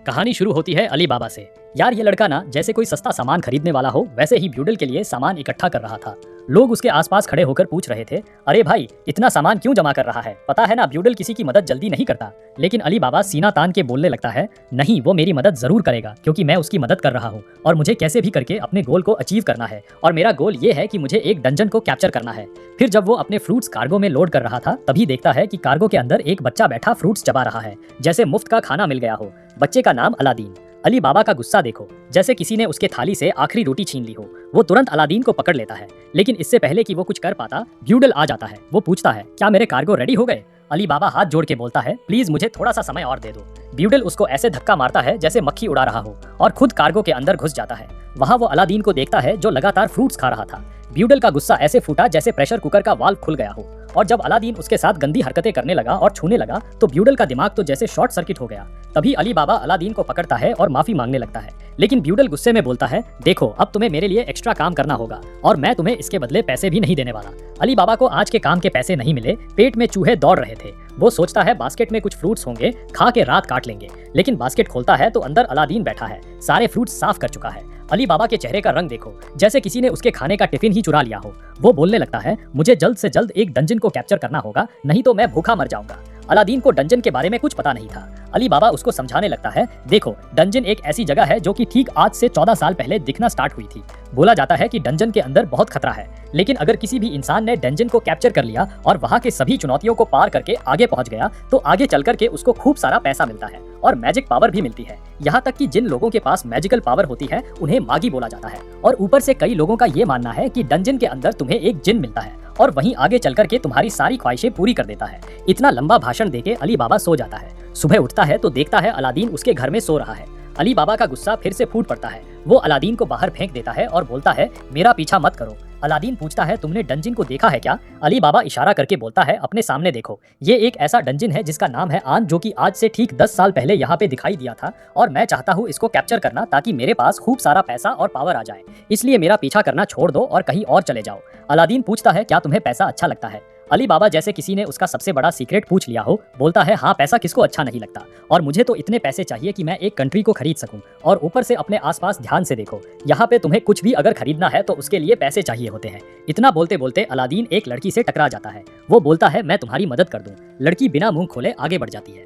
कहानी शुरू होती है अली बाबा से। यार ये लड़का ना जैसे कोई सस्ता सामान खरीदने वाला हो वैसे ही ब्यूडल के लिए सामान इकट्ठा कर रहा था। लोग उसके आसपास खड़े होकर पूछ रहे थे, अरे भाई इतना सामान क्यों जमा कर रहा है? पता है ना ब्यूडल किसी की मदद जल्दी नहीं करता। लेकिन अली बाबा सीना तान के बोलने लगता है, नहीं वो मेरी मदद जरूर करेगा क्योंकि मैं उसकी मदद कर रहा हूँ और मुझे कैसे भी करके अपने गोल को अचीव करना है। और मेरा गोल ये है कि मुझे एक डंजन को कैप्चर करना है। फिर जब वो अपने फ्रूट्स कार्गो में लोड कर रहा था तभी देखता है कि कार्गो के अंदर एक बच्चा बैठा फ्रूट्स चबा रहा है, जैसे मुफ्त का खाना मिल गया हो। बच्चे का नाम अलादीन। अली बाबा का गुस्सा देखो, जैसे किसी ने उसके थाली से आखिरी रोटी छीन ली हो। वो तुरंत अलादीन को पकड़ लेता है, लेकिन इससे पहले कि वो कुछ कर पाता ब्यूडल आ जाता है। वो पूछता है, क्या मेरे कार्गो रेडी हो गए? अली बाबा हाथ जोड़ के बोलता है, प्लीज मुझे थोड़ा सा समय और दे दो। ब्यूडल उसको ऐसे धक्का मारता है जैसे मक्खी उड़ा रहा हो और खुद कार्गो के अंदर घुस जाता है। वहाँ वो अलादीन को देखता है जो लगातार फ्रूट्स खा रहा था। ब्यूडल का गुस्सा ऐसे फूटा जैसे प्रेशर कुकर का वाल्व खुल गया हो। और जब अलादीन उसके साथ गंदी हरकतें करने लगा और छूने लगा तो ब्यूडल का दिमाग तो जैसे शॉर्ट सर्किट हो गया। तभी अली बाबा अलादीन को पकड़ता है और माफी मांगने लगता है, लेकिन ब्यूडल गुस्से में बोलता है, देखो अब तुम्हें मेरे लिए एक्स्ट्रा काम करना होगा और मैं तुम्हें इसके बदले पैसे भी नहीं देने वाला। अली बाबा को आज के काम के पैसे नहीं मिले, पेट में चूहे दौड़ रहे थे। वो सोचता है बास्केट में कुछ फ्रूट्स होंगे, खा के रात काट लेंगे। लेकिन बास्केट खोलता है तो अंदर अलादीन बैठा है, सारे फ्रूट्स साफ कर चुका है। अली बाबा के चेहरे का रंग देखो, जैसे किसी ने उसके खाने का टिफिन ही चुरा लिया हो। वो बोलने लगता है, मुझे जल्द से जल्द एक डंजन को कैप्चर करना होगा, नहीं तो मैं भूखा मर जाऊंगा। अलादीन को डंजन के बारे में कुछ पता नहीं था। अली बाबा उसको समझाने लगता है, देखो डंजन एक ऐसी जगह है जो कि ठीक आज से 14 साल पहले दिखना स्टार्ट हुई थी। बोला जाता है कि डंजन के अंदर बहुत खतरा है, लेकिन अगर किसी भी इंसान ने डंजन को कैप्चर कर लिया और वहाँ के सभी चुनौतियों को पार करके आगे पहुँच गया तो आगे चल करके उसको खूब सारा पैसा मिलता है और मैजिक पावर भी मिलती है। यहाँ तक कि जिन लोगों के पास मैजिकल पावर होती है उन्हें मागी बोला जाता है। और ऊपर से कई लोगों का ये मानना है कि डंजन के अंदर तुम्हें एक जिन मिलता है और वहीं आगे चल करके तुम्हारी सारी ख्वाहिशें पूरी कर देता है। इतना लंबा भाषण देके अली बाबा सो जाता है। सुबह उठता है तो देखता है अलादीन उसके घर में सो रहा है। अली बाबा का गुस्सा फिर से फूट पड़ता है। वो अलादीन को बाहर फेंक देता है और बोलता है, मेरा पीछा मत करो। अलादीन पूछता है, तुमने डंजन को देखा है क्या? अली बाबा इशारा करके बोलता है, अपने सामने देखो। ये एक ऐसा डंजन है जिसका नाम है आन, जो कि आज से ठीक 10 साल पहले यहाँ पे दिखाई दिया था और मैं चाहता हूँ इसको कैप्चर करना ताकि मेरे पास खूब सारा पैसा और पावर आ जाए। इसलिए मेरा पीछा करना छोड़ दो और कहीं और चले जाओ। अलादीन पूछता है, क्या तुम्हें पैसा अच्छा लगता है? अली बाबा जैसे किसी ने उसका सबसे बड़ा सीक्रेट पूछ लिया हो, बोलता है, हाँ पैसा किसको अच्छा नहीं लगता, और मुझे तो इतने पैसे चाहिए कि मैं एक कंट्री को खरीद सकूं। और ऊपर से अपने आसपास ध्यान से देखो, यहाँ पे तुम्हें कुछ भी अगर खरीदना है तो उसके लिए पैसे चाहिए होते हैं। इतना बोलते बोलते अलादीन एक लड़की से टकरा जाता है। वो बोलता है, मैं तुम्हारी मदद कर दूं। लड़की बिना मुंह खोले आगे बढ़ जाती है।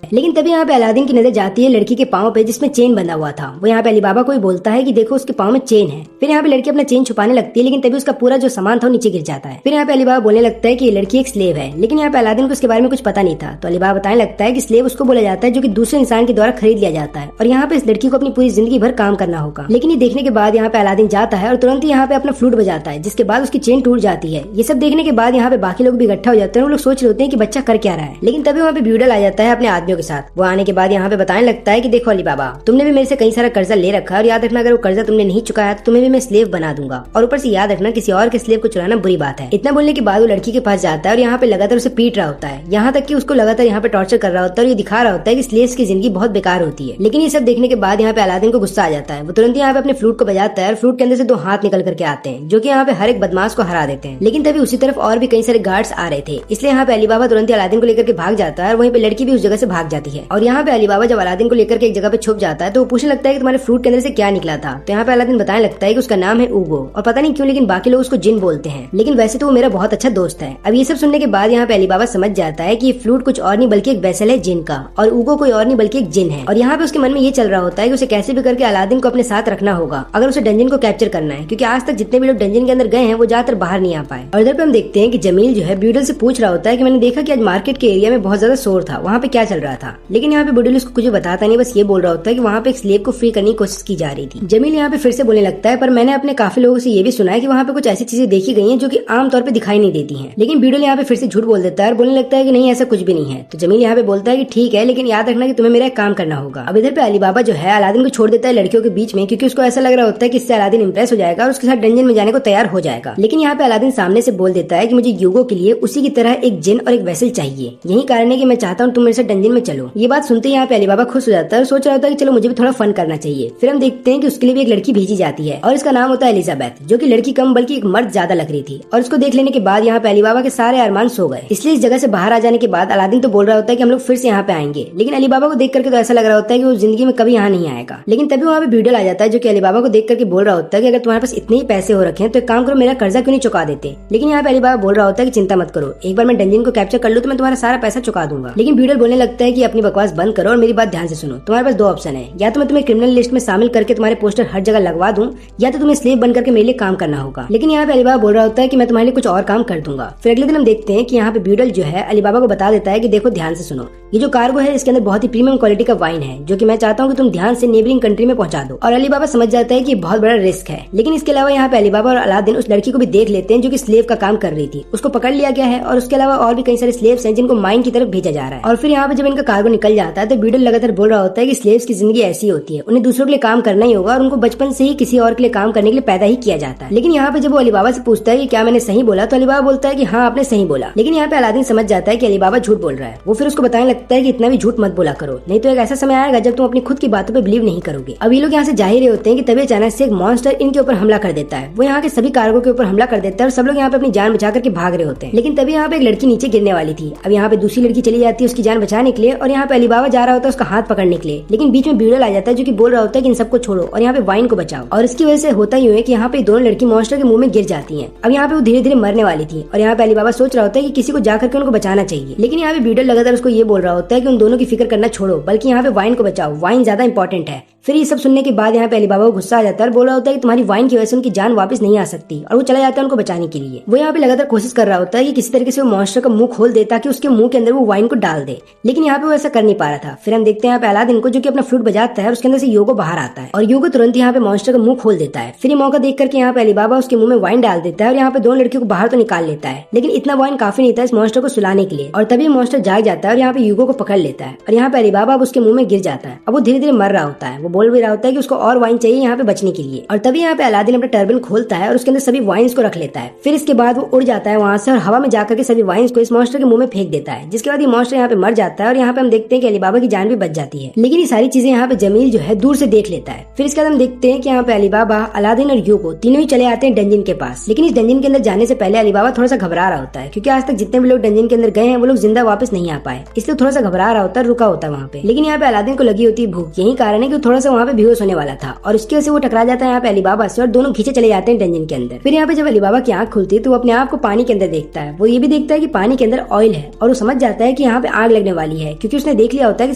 लेकिन तभी यहाँ पे अलादीन की नजर जाती है लड़की के पाँव पे जिसमें चेन बंधा हुआ था। वो यहाँ पे अली बाबा को ही बोलता है कि देखो उसके पाँव में चेन है। फिर यहाँ पे लड़की अपना चेन छुपाने लगती है, लेकिन तभी उसका पूरा जो सामान था वो नीचे गिर जाता है। फिर यहाँ पे अली बाबा बोलने लगता है कि ये लड़की एक स्लेव है, लेकिन यहाँ पे अलादीन को उसके बारे में कुछ पता नहीं था। तो अली बाबा बताने लगता है कि स्लेव उसको बोला जाता है जो कि दूसरे इंसान के द्वारा खरीद लिया जाता है और यहाँ पे इस लड़की को अपनी पूरी जिंदगी भर काम करना होगा। लेकिन ये देखने के बाद यहाँ पे अलादीन जाता है और तुरंत ही यहाँ पे अपना फ्लूट बजाता है, जिसके बाद उसकी चेन टूट जाती है। ये सब देखने के बाद यहाँ पे बाकी लोग भी इकट्ठा हो जाते हैं। वो लोग सोच रहे होते हैं कि बच्चा कर क्या रहा है, लेकिन तभी वहाँ पे ब्यूडल आ जाता है अपने आदमियों के साथ। वो आने के बाद यहाँ पे बताने लगता है कि देखो अली बाबा, तुमने भी मेरे से कई सारा कर्जा ले रखा है और याद रखना अगर वो कर्जा तुमने नहीं चुकाया तो तुम्हें भी मैं स्लेव बना दूंगा, और ऊपर से याद रखना किसी और के स्लेव को चुराना बुरी बात है। इतना बोलने के बाद वो लड़की के पास जाता है और यहाँ पे लगातार उसे पीट रहा होता है, यहाँ तक कि उसको लगातार यहाँ पे टॉर्चर कर रहा होता है और ये दिखा रहा होता है कि स्लेव्स की जिंदगी बहुत बेकार होती है। लेकिन ये सब देखने के बाद यहाँ पे अलादीन को गुस्सा आ जाता है। वो तुरंत यहाँ पे अपने फ्लूट को बजाता है और फ्लूट के अंदर से 2 हाथ निकल करके आते हैं जो कि यहाँ पे हर एक बदमाश को हरा देते हैं। लेकिन तभी उसी तरफ और भी कई सारे गार्ड्स आ रहे थे, इसलिए यहाँ पे अली बाबा तुरंत अलादीन को लेकर के भाग जाता है और वहीं पे लड़की भी उस जगह से भाग जाती है। और यहाँ पे अली बाबा जब अलादीन को लेकर एक जगह पे छुप जाता है तो वो पूछने लगता है कि तुम्हारे फ्रूट के अंदर से क्या निकला था। तो यहाँ पे अलादीन बताने लगता है कि उसका नाम है ऊगो, और पता नहीं क्यों लेकिन बाकी लोग उसको जिन बोलते हैं, लेकिन वैसे तो वो मेरा बहुत अच्छा दोस्त है। अब ये सब सुनने के बाद यहाँ पे अली बाबा समझ जाता है कि ये फ्लूट कुछ और नहीं बल्कि एक वेसल है जिन का, और ऊगो कोई और नहीं बल्कि एक जिन है। और यहाँ पे उसके मन में ये चल रहा होता है कि उसे कैसे भी करके अलादीन को अपने साथ रखना होगा अगर उसे डंजन को कैप्चर करना है, क्योंकि आज तक जितने भी लोग डंजन के अंदर गए हैं वो ज्यादातर बाहर नहीं आ पाए। और इधर पे हम देखते हैं कि जमील जो है ब्यूडल से पूछ रहा होता है कि मैंने देखा कि आज मार्केट के एरिया में बहुत ज्यादा शोर था, वहाँ पे क्या चल रहा था। लेकिन यहाँ पे ब्यूडल उसको कुछ बताता नहीं, बस ये बोल रहा होता है कि वहाँ पे एक स्लेव को फ्री करने की कोशिश की जा रही थी। जमील यहाँ पे फिर से बोलने लगता है, पर मैंने अपने काफी लोगों से ये भी सुना है कि वहाँ पे कुछ ऐसी चीजें देखी गई हैं जो कि आम तौर पे दिखाई नहीं देती हैं। लेकिन ब्यूडल यहाँ पे फिर से झूठ बोल देता है और बोलने लगता है कि नहीं ऐसा कुछ भी नहीं है। तो जमील यहाँ पे बोलता है कि ठीक है, लेकिन याद रखना कि तुम्हें मेरा एक काम करना होगा। अब इधर पे अली बाबा जो है अलादीन को छोड़ देता है लड़कियों के बीच में, क्योंकि उसको ऐसा लग रहा होता है कि इससे अलादीन इंप्रेस हो जाएगा और उसके साथ डंजन में जाने को तैयार हो जाएगा। लेकिन यहाँ पे अलादीन सामने से बोल देता है कि मुझे यूगो के लिए उसी की तरह एक जिन और एक वेसल चाहिए। यही कारण है कि मैं चाहता हूँ तुम मेरे साथ डंजन में में चलो। ये बात सुनते ही यहाँ पे अली बाबा खुश हो जाता है और सोच रहा होता है कि चलो मुझे भी थोड़ा फन करना चाहिए। फिर हम देखते हैं कि उसके लिए भी एक लड़की भेजी जाती है और इसका नाम होता है एलिजाबेथ, जो कि लड़की कम बल्कि एक मर्द ज्यादा लग रही थी। और उसको देख लेने के बाद यहाँ पे अली बाबा के सारे अरमान सो गए। इसलिए इस जगह से बाहर आ जाने के बाद अलादीन तो बोल रहा होता है कि हम लोग फिर से यहाँ पे आएंगे, लेकिन अली बाबा को देख करके तो ऐसा लग रहा होता है कि वो जिंदगी में कभी यहाँ नहीं आएगा। लेकिन तभी वहाँ पे ब्यूडल आ जाता है, जो कि अली बाबा को देख करके बोल रहा होता है कि अगर तुम्हारे पास इतने ही पैसे हो रखे हैं तो एक काम करो, मेरा कर्जा क्यों नहीं चुका देते। लेकिन यहाँ पे अली बाबा बोल रहा होता है कि चिंता मत करो, एक बार मैं डंजिन को कैप्चर कर लूँ तो मैं तुम्हारा सारा पैसा चुका दूंगा। लेकिन ब्यूडल बोलने लगता है कि अपनी बकवास बंद करो और मेरी बात ध्यान से सुनो। तुम्हारे पास दो ऑप्शन है, या तो मैं तुम्हें क्रिमिनल लिस्ट में शामिल करके तुम्हारे पोस्टर हर जगह लगवा दूं, या तो तुम्हें स्लेव बन करके मेरे लिए काम करना होगा। लेकिन यहाँ पे अली बाबा बोल रहा होता है कि मैं तुम्हारे लिए कुछ और काम कर दूंगा। फिर अगले दिन हम देखते हैं कि यहाँ पे ब्यूडल जो है अली बाबा को बता देता है कि देखो ध्यान से सुनो, ये जो कार्गो है इसके अंदर बहुत ही प्रीमियम क्वालिटी का वाइन है, जो कि मैं चाहता हूँ कि तुम ध्यान से नेबरिंग कंट्री में पहुंचा दो। और अली बाबा समझ जाता है कि बहुत बड़ा रिस्क है। लेकिन इसके अलावा यहाँ पे अली बाबा और अलादीन उस लड़की को भी देख लेते हैं जो कि स्लेव का काम कर रही थी, उसको पकड़ लिया गया है। और उसके अलावा और भी कई सारे स्लेव्स हैं जिनको माइन की तरफ भेजा जा रहा है। और फिर यहाँ पे जब इनका कार्गो निकल जाता है तो ब्यूडल लगातार बोल रहा होता है कि स्लेव्स की जिंदगी ऐसी होती है, उन्हें दूसरों के लिए काम करना ही होगा और उनको बचपन से ही किसी और के लिए काम करने के लिए पैदा ही किया जाता है। लेकिन यहाँ पे जब वो अली बाबा से पूछता है कि क्या मैंने सही बोला, तो अली बाबा बोलता है कि हाँ आपने सही बोला। लेकिन यहाँ पे अलादीन समझ जाता है कि अली बाबा झूठ बोल रहा है। वो फिर उसको बताने लगता है कि इतना भी झूठ मत बोला करो, नहीं तो एक ऐसा समय आएगा जब तुम अपनी खुद की बातों पे बिलीव नहीं करोगे। अब ये लोग यहाँ से जा ही रहे होते हैं कि तभी अचानक से एक मॉन्स्टर इनके ऊपर हमला कर देता है। वो यहाँ के सभी कार्गो के ऊपर हमला कर देता है और सब लोग यहाँ पे अपनी जान बचा करके भाग रहे होते हैं। लेकिन तभी यहाँ पे एक लड़की नीचे गिरने वाली थी। अब यहाँ पे दूसरी लड़की चली जाती है उसकी जान बचाने के लिए, और यहाँ पे अली बाबा जा रहा होता है उसका हाथ पकड़ने के लिए। लेकिन बीच में ब्यूडल आ जाता है जो कि बोल रहा होता है कि इन सबको छोड़ो और यहाँ पे वाइन को बचाओ। और इसकी वजह से होता ही है कि यहाँ पे दोनों लड़की मॉन्स्टर के मुंह में गिर जाती हैं। अब यहाँ पे वो धीरे धीरे मरने वाली थी और यहाँ पे अली बाबा सोच रहा होता है कि किसी को जाकर के उनको बचाना चाहिए। लेकिन यहाँ पे ब्यूडल लगातार उसको ये बोल रहा होता है कि उन दोनों की फिक्र करना छोड़ो, बल्कि यहाँ पे वाइन को बचाओ, वाइन ज्यादा इंपॉर्टेंट है। फिर ये सब सुनने के बाद यहाँ पे अली बाबा को गुस्सा आ जाता है और बोल रहा होता है कि तुम्हारी वाइन की वजह से उनकी जान वापस नहीं आ सकती, और वो चला जाता है उनको बचाने के लिए। वो यहाँ पे लगातार कोशिश कर रहा होता है कि किसी तरीके से वो मॉन्स्टर का मुंह खोल दे ताकि उसके मुंह के अंदर वो वाइन को डाल दे, लेकिन यहाँ पे वो ऐसा कर नहीं पा रहा था। फिर हम देखते हैं यहाँ पे अलादीन को, जो कि अपना फ्लूट बजाता है और उसके अंदर से योगो बाहर आता है और योगो तुरंत यहाँ पे मॉन्स्टर का मुंह खोल देता है। फिर ये मौका देख करके यहाँ पे अली बाबा उसके मुंह में वाइन डाल देता है और यहाँ पे दोनों लड़कियों को बाहर तो निकाल लेता है, लेकिन इतना वाइन काफी नहीं था इस मॉन्स्टर को सुलाने के लिए। और तभी मॉन्स्टर जाग जाता है और यहाँ पे युगो को पकड़ लेता है और यहाँ पे अली बाबा अब उसके मुंह में गिर जाता है। अब वो धीरे धीरे मर रहा होता है। वो बोल भी रहा होता है कि उसको और वाइन चाहिए यहाँ पे बचने के लिए। और तभी यहाँ पे अलादीन अपना टर्बन खोलता है और उसके अंदर सभी वाइन्स को रख लेता है। फिर इसके बाद वो उड़ जाता है वहाँ से और हवा में जाकर के सभी वाइन्स को इस मॉन्स्टर के मुंह में फेंक देता है, जिसके बाद ये मॉन्स्टर यहाँ पे मर जाता है। और यहाँ पे हम देखते हैं कि अली बाबा की जान भी बच जाती है। लेकिन ये सारी चीजें यहाँ पे जमील जो है दूर से देख लेता है। फिर इसके बाद हम देखते हैं कि यहाँ पे अली बाबा, अलादीन और यूको तीनों ही चले आते हैं डंजन के पास। लेकिन इस डंजन के अंदर जाने से पहले अली बाबा थोड़ा सा घबरा रहा होता है, क्योंकि आज तक जितने भी लोग डंजन के अंदर गए हैं वो लोग जिंदा वापस नहीं आ पाए, इसलिए थोड़ा सा घबरा रहा होता है, रुका होता है वहाँ पे। लेकिन यहाँ पे अलादीन को लगी होती है भूख, यही कारण है कि थोड़ा सा वहाँ पे बेहोश होने वाला था और उसकी वजह से वो टकरा जाता है यहाँ पे अली बाबा से और दोनों खींचे चले जाते हैं डंजन के अंदर। फिर यहाँ पे जब अली बाबा की आंख खुलती है तो वो अपने आप को पानी के अंदर देखता है। वो ये भी देखता है कि पानी के अंदर ऑयल है और वो समझ जाता है कि यहाँ पे आग लगने वाली है, क्योंकि उसने देख लिया होता है कि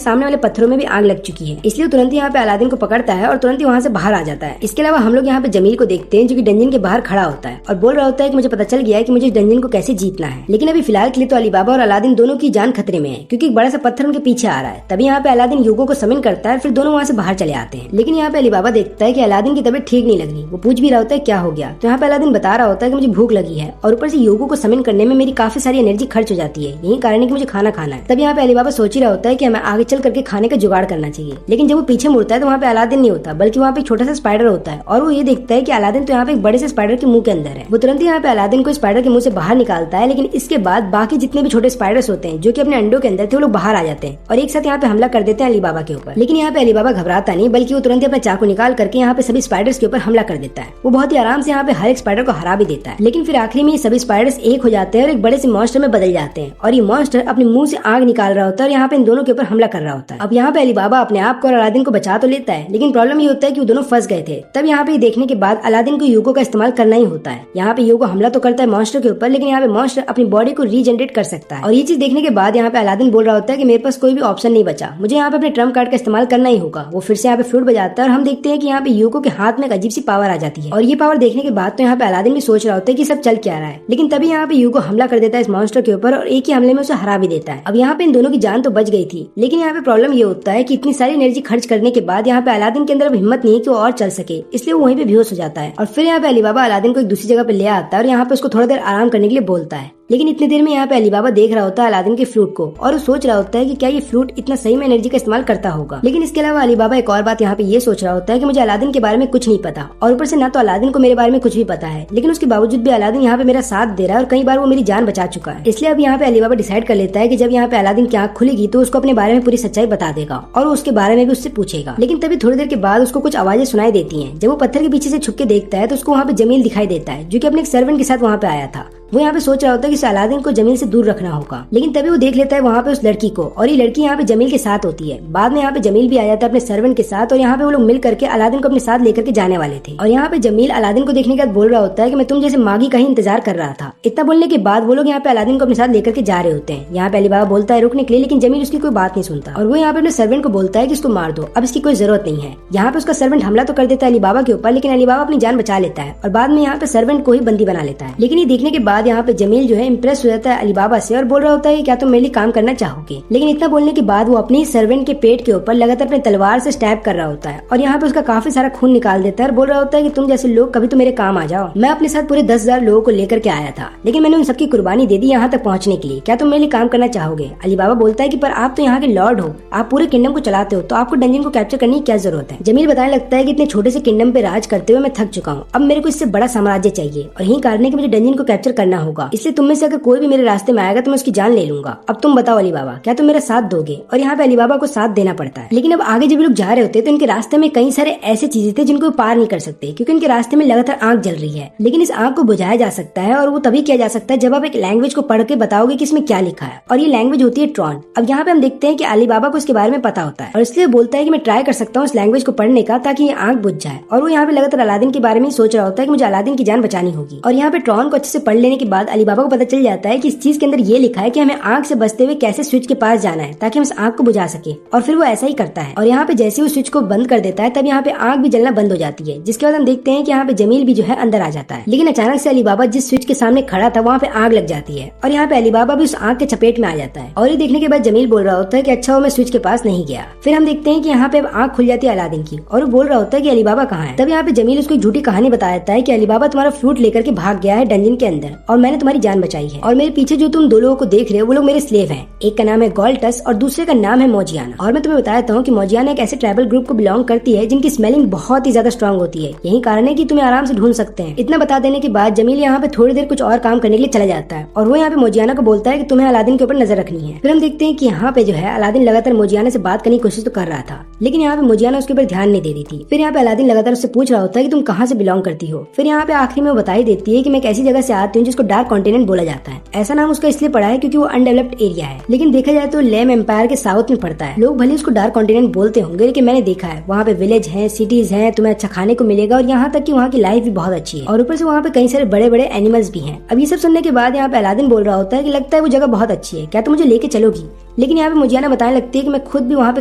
सामने वाले पत्थरों में भी आग लग चुकी है। इसलिए तुरंत यहाँ पे अलादीन को पकड़ता है और तुरंत ही वहाँ से बाहर आ जाता है। इसके अलावा हम लोग यहाँ पे जमील को देखते हैं जो कि डंजन के बाहर खड़ा होता है और बोल रहा होता है कि मुझे पता चल गया है कि मुझे डंजन को कैसे जीतना है। लेकिन अभी फिलहाल के लिए तो अली बाबा और अलादीन दोनों की जान खतरे में है, क्योंकि एक बड़ा सा पत्थर उनके पीछे आ रहा है। तभी यहाँ पे अलादीन युगो को समन करता है, फिर दोनों वहाँ से बाहर चले आते हैं। लेकिन यहाँ पे अली बाबा देखता है कि अलादीन की तबीयत ठीक नहीं लग रही। वो पूछ भी रहा होता है क्या हो गया, तो यहाँ पे अलादीन बता रहा होता है कि मुझे भूख लगी है और ऊपर से युगो को समन करने में मेरी काफी सारी एनर्जी खर्च हो जाती है, यही कारण है कि मुझे खाना खाना है। तब यहाँ पे अली बाबा सोच ही रहा होता है कि हमें आगे चल करके खाने का जुगाड़ करना चाहिए। लेकिन जब वो पीछे मुड़ता है तो वहाँ पे अलादीन नहीं होता, बल्कि वहाँ पे एक छोटा सा स्पाइडर होता है और वो ये देखता है कि अलादीन तो यहाँ पे एक बड़े से स्पाइडर के मुंह के अंदर है। वो तुरंत यहाँ पे अलादीन को स्पाइडर के मुंह से बाहर निकालता है, लेकिन इसके बाद बाकी जितने भी छोटे स्पाइडर्स होते हैं जो कि अपने अंडों के अंदर थे वो लोग बाहर आ जाते हैं और एक साथ यहाँ पे हमला कर देते हैं अली बाबा के ऊपर। लेकिन यहाँ पे अली बाबा घबराता नहीं, बल्कि वो तुरंत अपना चाकू निकाल करके यहाँ पे सभी स्पाइडर्स के ऊपर हमला कर देता है। वो बहुत ही आराम से यहाँ पे हर एक स्पाइडर को हरा भी देता है। लेकिन फिर आखिरी में ये सभी स्पाइडर्स एक हो जाते हैं और एक बड़े से मॉन्स्टर में बदल जाते हैं और ये मॉन्स्टर अपने मुंह से आग निकाल रहा होता है और यहाँ पे इन दोनों के ऊपर हमला कर रहा होता है। अब यहाँ पे अली बाबा अपने आप को और अलादीन को बचा तो लेता है, लेकिन प्रॉब्लम ये होता है कि वो दोनों फंस गए थे। तब यहाँ पे देखने के बाद अलादीन को युगो का इस्तेमाल करना ही होता है। यहाँ पे युगो हमला तो करता है मॉन्स्टर के ऊपर, लेकिन यहाँ पे मॉन्स्टर अपनी बॉडी को रीजनरेट कर सकता है। और ये चीज देखने के बाद यहाँ पे अलादीन बोल रहा होता है कि मेरे पास कोई भी ऑप्शन नहीं बचा, मुझे यहाँ पे अपने ट्रम्प कार्ड का इस्तेमाल करना ही होगा। वो फिर से यहाँ पे फ्लूट बजाता है और हम देखते हैं कि यहाँ पे युगो के हाथ में एक अजीब सी पावर आ जाती है और ये पावर देखने के बाद तो यहाँ पे अलादीन भी सोच रहा होता है कि सब चल क्या रहा है। लेकिन तभी यहाँ पे युगो हमला कर देता है इस मॉन्स्टर के ऊपर और एक ही हमले में उसे हरा भी देता है। अब यहाँ पे इन दोनों की जान तो बच गई थी, लेकिन यहाँ पे प्रॉब्लम ये होता है कि इतनी सारी एनर्जी खर्च करने के बाद यहाँ पे अलादीन के अंदर अब हिम्मत नहीं है कि वो और चल सके, इसलिए वो वहीं पे बेहोश हो जाता है। और फिर यहाँ पे अली बाबा अलादीन को एक दूसरी जगह पे ले आता है और यहाँ पे उसको थोड़ा देर आराम करने के लिए बोलता है। लेकिन इतनी देर में यहाँ पे अली बाबा देख रहा होता है अलादीन के फ्लूट को और वो सोच रहा होता है कि क्या ये फ्लूट इतना सही में एनर्जी का इस्तेमाल करता होगा। लेकिन इसके अलावा अली बाबा एक और बात यहाँ पे ये सोच रहा होता है कि मुझे अलादीन के बारे में कुछ नहीं पता और ऊपर से ना तो अलादीन को मेरे बारे में कुछ भी पता है, लेकिन उसके बावजूद भी अलादीन यहाँ पे मेरा साथ दे रहा है और कई बार वो मेरी जान बचा चुका है। इसलिए अब यहाँ पे अली बाबा डिसाइड कर लेता है कि जब यहाँ पे अलादीन की आंख खुलेगी तो उसको अपने बारे में पूरी सच्चाई बता देगा और उसके बारे में भी उससे पूछेगा। लेकिन तभी थोड़ी देर के बाद उसको कुछ आवाजें सुनाई देती हैं। जब वो पत्थर के पीछे से छुप के देखता है तो उसको वहाँ पे जमील दिखाई देता है जो कि अपने एक सर्वेंट के साथ वहाँ पे आया था। वो यहाँ पे सोच रहा होता है कि अलादीन को जमील से दूर रखना होगा, लेकिन तभी वो देख लेता है वहाँ पे उस लड़की को और ये लड़की यहाँ पे जमील के साथ होती है। बाद में यहाँ पे जमील भी आ जाता है अपने सर्वेंट के साथ और यहाँ पे वो लोग मिल करके अलादीन को अपने साथ लेकर के जाने वाले थे। और यहाँ पे जमील अलादीन को देखने के बाद बोल रहा होता है कि मैं तुम जैसे मागी का ही इंतजार कर रहा था। इतना बोलने के बाद वो लोग यहाँ पे अलादीन को अपने साथ लेकर के जा रहे होते हैं। यहाँ पे अली बाबा बोलता है रुकने के लिए, लेकिन जमील उसकी कोई बात नहीं सुनता और वो यहाँ पे अपने सर्वेंट को बोलता है कि इसको मार दो, अब इसकी कोई जरूरत नहीं है। यहाँ पे उसका सर्वेंट हमला तो कर देता है अली बाबा के ऊपर, लेकिन अली बाबा अपनी जान बचा लेता है और बाद में यहाँ पे सर्वेंट को ही बंदी बना लेता है। लेकिन ये देखने के बाद यहाँ पे जमील है इम्प्रेस हो जाता है अली बाबा से और बोल रहा होता है कि क्या तुम मेरे लिए काम करना चाहोगे। लेकिन इतना बोलने के बाद वो अपनी सर्वेंट के पेट के ऊपर लगातार अपनी तलवार से स्टैब कर रहा होता है और यहाँ पे उसका काफी सारा खून निकाल देता है और बोल रहा होता है कि तुम जैसे लोग कभी तो मेरे काम आ जाओ। मैं अपने साथ पूरे 10,000 लोगों को लेकर के आया था, लेकिन मैंने उन सबकी कुर्बानी दे दी यहाँ तक पहुँचने के लिए। क्या तुम मेरे लिए काम करना चाहोगे? अली बाबा बोलता है कि पर आप तो यहाँ के लॉर्ड हो, आप पूरे किंगडम को चलाते हो, तो आपको डंजन को कैप्चर करने की क्या जरूरत है। जमील बताने लगता है कि इतने छोटे से किंगडम पे राज करते हुए मैं थक चुका हूँ, अब मेरे को इससे बड़ा साम्राज्य चाहिए और यही कारण है कि मुझे डंजन को कैप्चर करना होगा। इसलिए तुम में से अगर कोई भी मेरे रास्ते में आएगा तो मैं उसकी जान ले लूंगा। अब तुम बताओ अली बाबा, क्या तुम मेरा साथ दोगे? और यहाँ पे अली बाबा को साथ देना पड़ता है। लेकिन अब आगे जब लोग जा रहे होते हैं तो इनके रास्ते में कई सारे ऐसे चीजें थे जिनको पार नहीं कर सकते, क्योंकि इनके रास्ते में लगातार आग जल रही है। लेकिन इस आग को बुझाया जा सकता है और वो तभी किया जा सकता है जब आप एक लैंग्वेज को पढ़ के बताओगे कि इसमें क्या लिखा है, और ये लैंग्वेज होती है ट्रॉन। अब यहाँ पे हम देखते हैं कि अली बाबा को इसके बारे में पता होता है और इसलिए बोलता है कि मैं ट्राई कर सकता हूँ इस लैंग्वेज को पढ़ने का ताकि ये आग बुझ जाए। और वो यहाँ पे लगातार अलादीन के बारे में सोच रहा होता है कि मुझे अलादीन की जान बचानी होगी। और यहाँ पे ट्रॉन को अच्छे से पढ़ लेने के बाद अली बाबा को पता चल जाता है कि इस चीज के अंदर ये लिखा है कि हमें आग से बचते हुए कैसे स्विच के पास जाना है ताकि हम इस आग को बुझा सके। और फिर वो ऐसा ही करता है और यहाँ पे जैसे वो स्विच को बंद कर देता है तब यहाँ पे आग भी जलना बंद हो जाती है, जिसके बाद हम देखते हैं कि यहाँ पे जमील भी अंदर आ जाता है। लेकिन अचानक से अली बाबा जिस स्विच के सामने खड़ा था वहाँ पे आग लग जाती है और यहाँ पे अली बाबा भी उस आग के चपेट में आ जाता है। और ये देखने के बाद जमील बोल रहा होता है कि अच्छा हो मैं स्विच के पास नहीं गया। फिर हम देखते हैं कि यहाँ पे आग खुल जाती है अलादीन की और वो बोल रहा होता है कि अली बाबा कहाँ है। तब यहाँ पे जमील उसको एक झूठी कहानी बता देता है कि अली बाबा तुम्हारा फ्लूट लेकर के भाग गया है डंजन के अंदर और मैंने तुम्हारी जान बचाई है। और मेरे पीछे जो तुम दो लोगों को देख रहे हो वो लोग मेरे स्लेव हैं, एक का नाम है गोल्टस और दूसरे का नाम है मोजियाना। और मैं तुम्हें बता देता हूँ कि मोजियाना एक ऐसे ट्राइबल ग्रुप को बिलोंग करती है जिनकी स्मेलिंग बहुत ही ज्यादा स्ट्रांग होती है, यही कारण है कि तुम्हें आराम से ढूंढ सकते हैं। इतना बता देने के बाद जमील यहाँ पे थोड़ी देर कुछ और काम करने के लिए चला जाता है और वो यहाँ पे मोजियाना को बोलता है कि तुम्हें अलादीन के ऊपर नजर रखनी है। फिर हम देखते हैं कि यहाँ पे अलादीन लगातार मोजियाना से बात करने की कोशिश तो कर रहा था, लेकिन यहाँ पे मोजियाना उसके ऊपर ध्यान नहीं दे रही थी। फिर यहाँ पे अलादीन लगातार उससे पूछ रहा होता है कि तुम कहाँ से बिलोंग करती हो। फिर यहाँ पे आखिरी में वो बता ही देती है कि मैं एक ऐसी जगह से आती हूँ जिसको डार्क कॉन्टिनेंट बोला जाता है। ऐसा नाम उसका इसलिए पड़ा है क्योंकि वो अनडेवलप्ड एरिया है, लेकिन देखा जाए तो लेम एम्पायर के साउथ में पड़ता है। लोग भले उसको डार्क कॉन्टिनेंट बोलते होंगे, लेकिन मैंने देखा है वहाँ पे विलेज है, सिटीज है, तुम्हें अच्छा खाने को मिलेगा और यहाँ तक कि वहाँ की लाइफ भी बहुत अच्छी है और ऊपर से वहाँ पे कई सारे बड़े बड़े एनिमल्स भी हैं। अब ये सब सुनने के बाद यहाँ पे अलादीन बोल रहा होता है कि लगता है वो जगह बहुत अच्छी है, क्या तुम मुझे लेके चलोगी? लेकिन यहाँ पे मोजियाना बताने लगती है कि मैं खुद भी वहाँ पे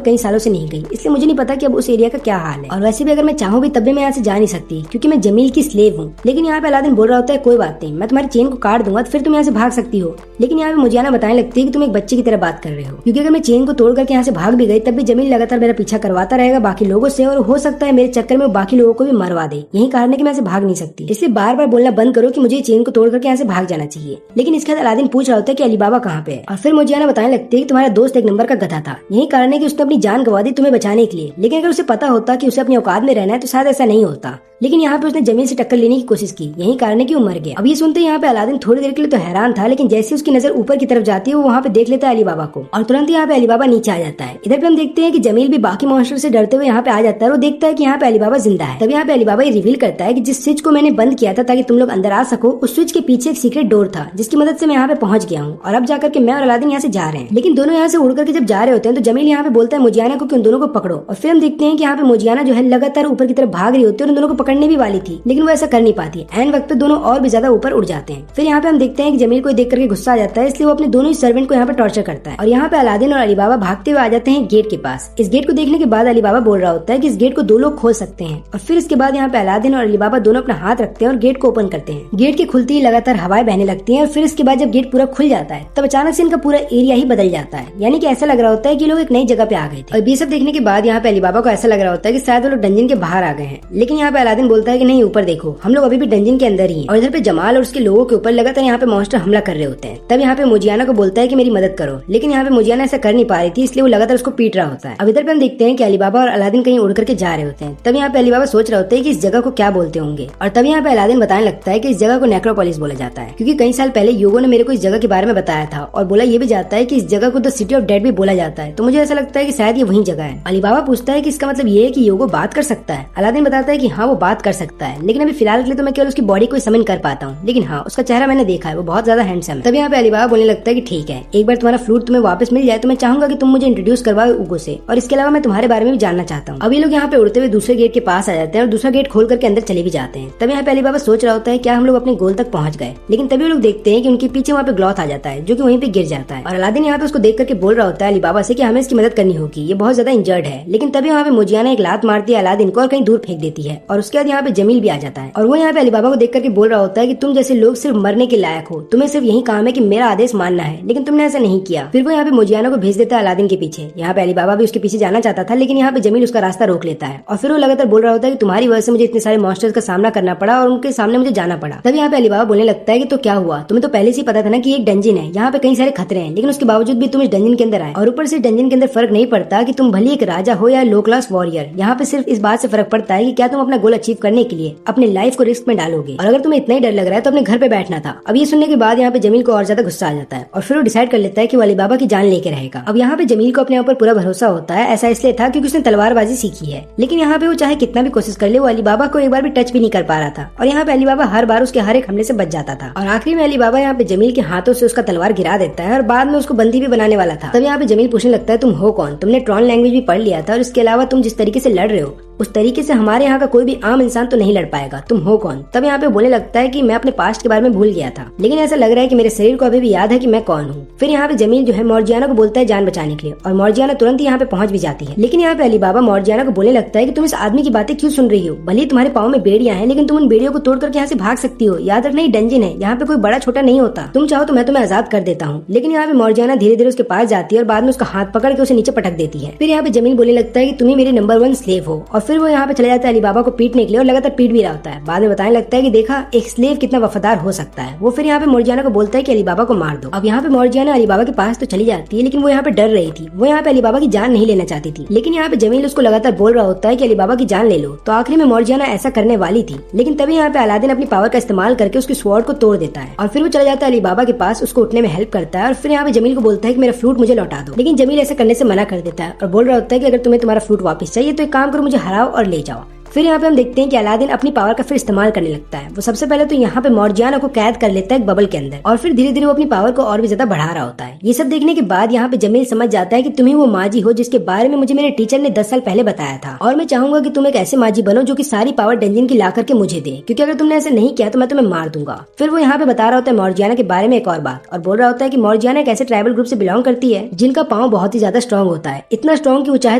कई सालों से नहीं गई, इसलिए मुझे नहीं पता कि अब उस एरिया का क्या हाल है और वैसे भी अगर मैं चाहूँ भी तब भी मैं यहाँ से जा नहीं सकती क्योंकि मैं जमील की स्लेव हूँ। लेकिन यहाँ पे अलादीन बोल रहा होता है कोई बात नहीं, मैं तुम्हारी चेन को काट दूंगा तो फिर तुम यहाँ से भाग सकती हो। लेकिन यहाँ पे मोजियाना बताने लगती है कि तुम एक बच्चे की तरह बात कर रहे हो, क्योंकि अगर मैं चेन को तोड़ करके यहाँ से भाग भी गई तब भी जमील लगातार मेरा पीछा करवाता रहेगा बाकी लोगों से और हो सकता है मेरे चक्कर में बाकी लोगों को भी मरवा दे। यही कारण है कि मैं यहाँ से भाग नहीं सकती, इसलिए बार बार बोलना बंद करो कि मुझे चेन को तोड़ करके यहाँ से भाग जाना चाहिए। लेकिन इसके बाद अलादीन पूछ रहा होता है कि अली बाबा कहाँ पे है और फिर मोजियाना बताने लगती है कि तुम्हारा दोस्त एक नंबर का गधा था, यही कारण है कि उसने अपनी जान गंवा दी तुम्हें बचाने के लिए। लेकिन अगर उसे पता होता कि उसे अपनी औकात में रहना है तो शायद ऐसा नहीं होता, लेकिन यहाँ पे उसने जमीन से टक्कर लेने की कोशिश की, यही कारण है कि वो मर गया। अब ये सुनते यहाँ पे अलादीन थोड़ी देर के लिए तो हैरान था, लेकिन जैसे उसकी नजर ऊपर की तरफ जाती है वो वहाँ पे देख लेता है अली बाबा को और तुरंत यहाँ पे अली बाबा नीचे आ जाता है। इधर पे हम देखते हैं कि जमील भी बाकी मॉन्स्टर से डरते हुए यहाँ पे आ जाता है और वो देखता है कि यहाँ पे अली बाबा जिंदा है। तब यहाँ पे अली बाबा ये रिवील करता है कि जिस स्विच को मैंने बंद किया था ताकि तुम लोग अंदर आ सको, उस स्विच के पीछे एक सीक्रेट डोर था जिसकी मदद से मैं यहाँ पे पहुंच गया हूँ और अब जाकर के मैं और अलादीन यहाँ से जा रहे हैं। लेकिन दोनों यहाँ से उड़ करके जब जा रहे होते हैं तो जमील यहाँ पे बोलता है मोजियाना को कि उन दोनों को पकड़ो और फिर हम देखते हैं कि यहाँ पे मोजियाना लगातार ऊपर की तरफ भाग रही होती है और उन दोनों को पकड़ने भी वाली थी, लेकिन वो ऐसा कर नहीं पाती। एंड वक्त पे दोनों और भी ज्यादा ऊपर उड़ जाते हैं। फिर यहाँ पे हम देखते हैं कि जमील को देख करके गुस्सा आ जाता है, इसलिए वो अपने दोनों ही सर्वेंट को यहाँ पे टॉर्चर करता है और यहाँ पे अलादीन और अली बाबा भागते हुए आ जाते हैं गेट के पास। इस गेट को देखने के बाद अली बाबा बोल रहा होता है कि इस गेट को दो लोग खोल सकते हैं और फिर इसके बाद यहाँ पे अलादीन और अली बाबा दोनों अपना हाथ रखते हैं और गेट को ओपन करते हैं। गेट के खुलते ही लगातार हवाएं बहने लगती हैं और फिर इसके बाद जब गेट पूरा खुल जाता है तब अचानक से इनका पूरा एरिया ही बदल जाता है। है, यानी कि ऐसा लग रहा होता है कि लोग एक नई जगह पे आ गए थे। और ये सब देखने के बाद यहाँ पे अली बाबा को ऐसा लग रहा होता है कि शायद वो लोग डंजन के बाहर आ गए हैं, लेकिन यहाँ पे अलादीन बोलता है कि नहीं, ऊपर देखो, हम लोग अभी भी डंजन के अंदर ही हैं। और इधर पे जमाल और उसके लोगों के ऊपर लगातार यहाँ पे मॉन्स्टर हमला कर रहे होते हैं। तब यहाँ पे मोजियाना को बोलता है कि मेरी मदद करो, लेकिन यहाँ पे मोजियाना ऐसा कर नहीं पा रही थी, इसलिए वो लगातार उसको पीट रहा होता है। अब इधर पे हम देखते हैं कि अली बाबा और अलादीन कहीं उड़ करके जा रहे होते हैं। तब यहाँ पे अली बाबा सोच रहे होते हैं कि इस जगह को क्या बोलते होंगे, और तब यहाँ पे अलादीन बताने लगता है कि इस जगह को नेक्रोपोलिस बोला जाता है, क्योंकि कई साल पहले योगो ने मेरे को इस जगह के बारे में बताया था और बोला ये भी जाता है कि इस जगह को द सिटी ऑफ डेड भी बोला जाता है। तो मुझे ऐसा लगता है कि शायद ये वही जगह है। अली बाबा पूछता है कि इसका मतलब ये है कि योगो बात कर सकता है। अलादीन बताता है कि हाँ वो बात कर सकता है, लेकिन अभी फिलहाल के लिए तो मैं केवल उसकी बॉडी को समन कर पाता हूँ, लेकिन हाँ उसका चेहरा मैंने देखा है, वो बहुत ज्यादा हैंडसम है। तब यहाँ पे अली बाबा बोलने लगता है कि ठीक है, एक बार तुम्हारा फ्लूट तुम्हें वापस मिल जाए तो मैं चाहूंगा कि तुम मुझे इंट्रोड्यूस करवाओ उगो से, और इसके अलावा मैं तुम्हारे बारे में भी जानना चाहता हूँ। अब ये लोग यहाँ पे उड़ते हुए दूसरे गेट के पास आ जाते हैं और दूसरा गेट खोल करके अंदर चले भी जाते हैं। तब यहाँ पे अली बाबा सोच रहा होता है क्या हम लोग अपने गोल तक पहुंच गए, लेकिन तभी वो लोग देखते हैं कि उनके पीछे वहाँ पे ग्लॉथ आ जाता है जो कि वहीं पे गिर जाता है। और अलादीन यहाँ पे उसको देख करके बोल रहा होता है अली बाबा से कि हमें इसकी मदद करनी होगी, ये बहुत ज्यादा इंजर्ड है। लेकिन तभी वहाँ पे मोजियाना एक लात मारती है अलादीन को और कहीं दूर फेंक देती है, और उसके बाद यहाँ पे जमील भी आ जाता है और वो यहाँ पे अली बाबा को देख करके बोल रहा होता है कि तुम जैसे लोग सिर्फ मरने के लायक हो, तुम्हें सिर्फ यही काम है कि मेरा आदेश मानना है, लेकिन तुमने ऐसा नहीं किया। फिर वो यहाँ पे मोजियाना को भेज देता है अलादीन के पीछे। यहाँ पे अली बाबा भी उसके पीछे जाना चाहता था, लेकिन यहाँ पे जमील उसका रास्ता रोक लेता है और फिर वो लगातार बोल रहा होता है कि तुम्हारी वजह से मुझे इतने सारे मॉन्स्टर्स का सामना करना पड़ा और उनके सामने मुझे जाना पड़ा। तब यहाँ पे अली बाबा बोलने लगता है कि तो क्या हुआ, तुम्हें तो पहले से ही पता था ना कि एक डंजन है, यहाँ पे कई सारे खतरे हैं, लेकिन उसके बावजूद भी तुम इस डंजन के अंदर आए। और ऊपर से डंजन के अंदर फर्क नहीं पड़ता कि तुम भले एक राजा हो या लो क्लास वॉरियर, यहाँ पे सिर्फ इस बात से फर्क पड़ता है कि क्या तुम अपना गोल अचीव करने के लिए अपने लाइफ को रिस्क में डालोगे, और अगर तुम्हें इतना ही डर लग रहा है तो अपने घर पे बैठना था। अब ये सुनने के बाद यहाँ पे जमील को और ज्यादा गुस्सा आ जाता है और फिर वो डिसाइड कर लेता है कि वो अली बाबा की जान लेके रहेगा। अब यहाँ पे जमील को अपने ऊपर पूरा भरोसा होता है, ऐसा इसलिए था क्योंकि उसने तलवारबाजी सीखी है, लेकिन यहाँ पे वो चाहे कितना भी कोशिश कर ले वो अली बाबा को एक बार भी टच भी नहीं कर पा रहा था, और यहाँ पे अली बाबा हर बार उसके हर एक हमले से बच जाता था। और आखिरी में अली बाबा यहाँ पे जमील के हाथों से उसका तलवार गिरा देता है और बाद में उसको बंदी भी बनाने वाला था। तब यहाँ पे जमील पूछने लगता है तुम हो कौन, तुमने ट्रॉन लैंग्वेज भी पढ़ लिया था, और इसके अलावा तुम जिस तरीके से लड़ रहे हो उस तरीके से हमारे यहाँ का कोई भी आम इंसान तो नहीं लड़ पाएगा, तुम हो कौन। तब यहाँ पे बोलने लगता है कि मैं अपने पास्ट के बारे में भूल गया था, लेकिन ऐसा लग रहा है कि मेरे शरीर को अभी भी याद है कि मैं कौन हूँ। फिर यहाँ पे जमील जो है मोर्जियाना को बोलता है जान बचाने के लिए, और मोर्जियाना तुरंत यहाँ पे पहुंच भी जाती है। लेकिन यहाँ पे अली बाबा मोर्जियाना को बोलने लगता है कि तुम इस आदमी की बातें क्यों सुन रही हो, भले ही तुम्हारे पाँव में बेड़ियां हैं, लेकिन तुम उन बेड़ियों को तोड़ करके यहाँ से भाग सकती हो। याद रखना ये डंजन है, यहाँ पे कोई बड़ा छोटा नहीं होता, तुम चाहो तो मैं तुम्हें आजाद कर देता हूँ। लेकिन यहाँ पे मोर्जियाना धीरे धीरे उसके पास जाती है और बाद में उसका हाथ पकड़ के उसे नीचे पटक देती है। फिर यहाँ पे जमील बोलने लगता है कि तुम ही मेरे नंबर 1 स्लेव हो, और फिर वो यहाँ पे चले जाता है अली बाबा को पीटने के लिए और लगातार पीट भी रहा होता है। बाद में बताने लगता है कि देखा एक स्लेव कितना वफादार हो सकता है। वो फिर यहाँ पे मोर्जियाना को बोलता है कि अली बाबा को मार दो। अब यहाँ पे मोर्जियाना अली बाबा के पास तो चली जाती है, लेकिन वो यहाँ पे डर रही थी, वो यहाँ पे अली बाबा की जान नहीं लेना चाहती थी। लेकिन यहाँ पे जमील उसको लगातार बोल रहा होता है कि अली बाबा की जान ले लो। तो आखिरी में मोर्जियाना ऐसा करने वाली थी, लेकिन तभी यहाँ पे अलादीन अपनी पावर का इस्तेमाल करके उसकी स्वॉर्ड को तोड़ देता है और फिर वो चला जाता है अली बाबा के पास, उसको उठने में हेल्प करता है और फिर यहाँ पे जमील को बोलता है कि मेरा फ्लूट मुझे लौटा दो। लेकिन जमील ऐसा करने से मना कर देता है और बोल रहा होता है कि अगर तुम्हें तुम्हारा फ्लूट वापस चाहिए तो एक काम करो, मुझे हराओ और ले जाओ। फिर यहाँ पे हम देखते हैं कि अलादीन अपनी पावर का फिर इस्तेमाल करने लगता है। वो सबसे पहले तो यहाँ पे मोर्जियाना को कैद कर लेता है एक बबल के अंदर, और फिर धीरे धीरे वो अपनी पावर को और भी ज्यादा बढ़ा रहा होता है। ये सब देखने के बाद यहाँ पे जमील समझ जाता है कि तुम ही वो माजी हो जिसके बारे में मुझे मेरे टीचर ने 10 साल पहले बताया था, और मैं चाहूंगा कि तुम एक ऐसे माजी बनो जो कि सारी पावर डंजन की ला करके मुझे दे, क्योंकि अगर तुमने ऐसा नहीं किया तो मैं तुम्हें मार दूंगा। फिर वो यहाँ पे बता रहा होता है मोर्जियाना के बारे में एक और बात, और बोल रहा होता है कि मोर्जियाना एक ऐसे ट्राइबल ग्रुप से बिलोंग करती है जिनका पाँव बहुत ही ज्यादा स्ट्रॉन्ग होता है, इतना स्ट्रॉन्ग कि वो चाहे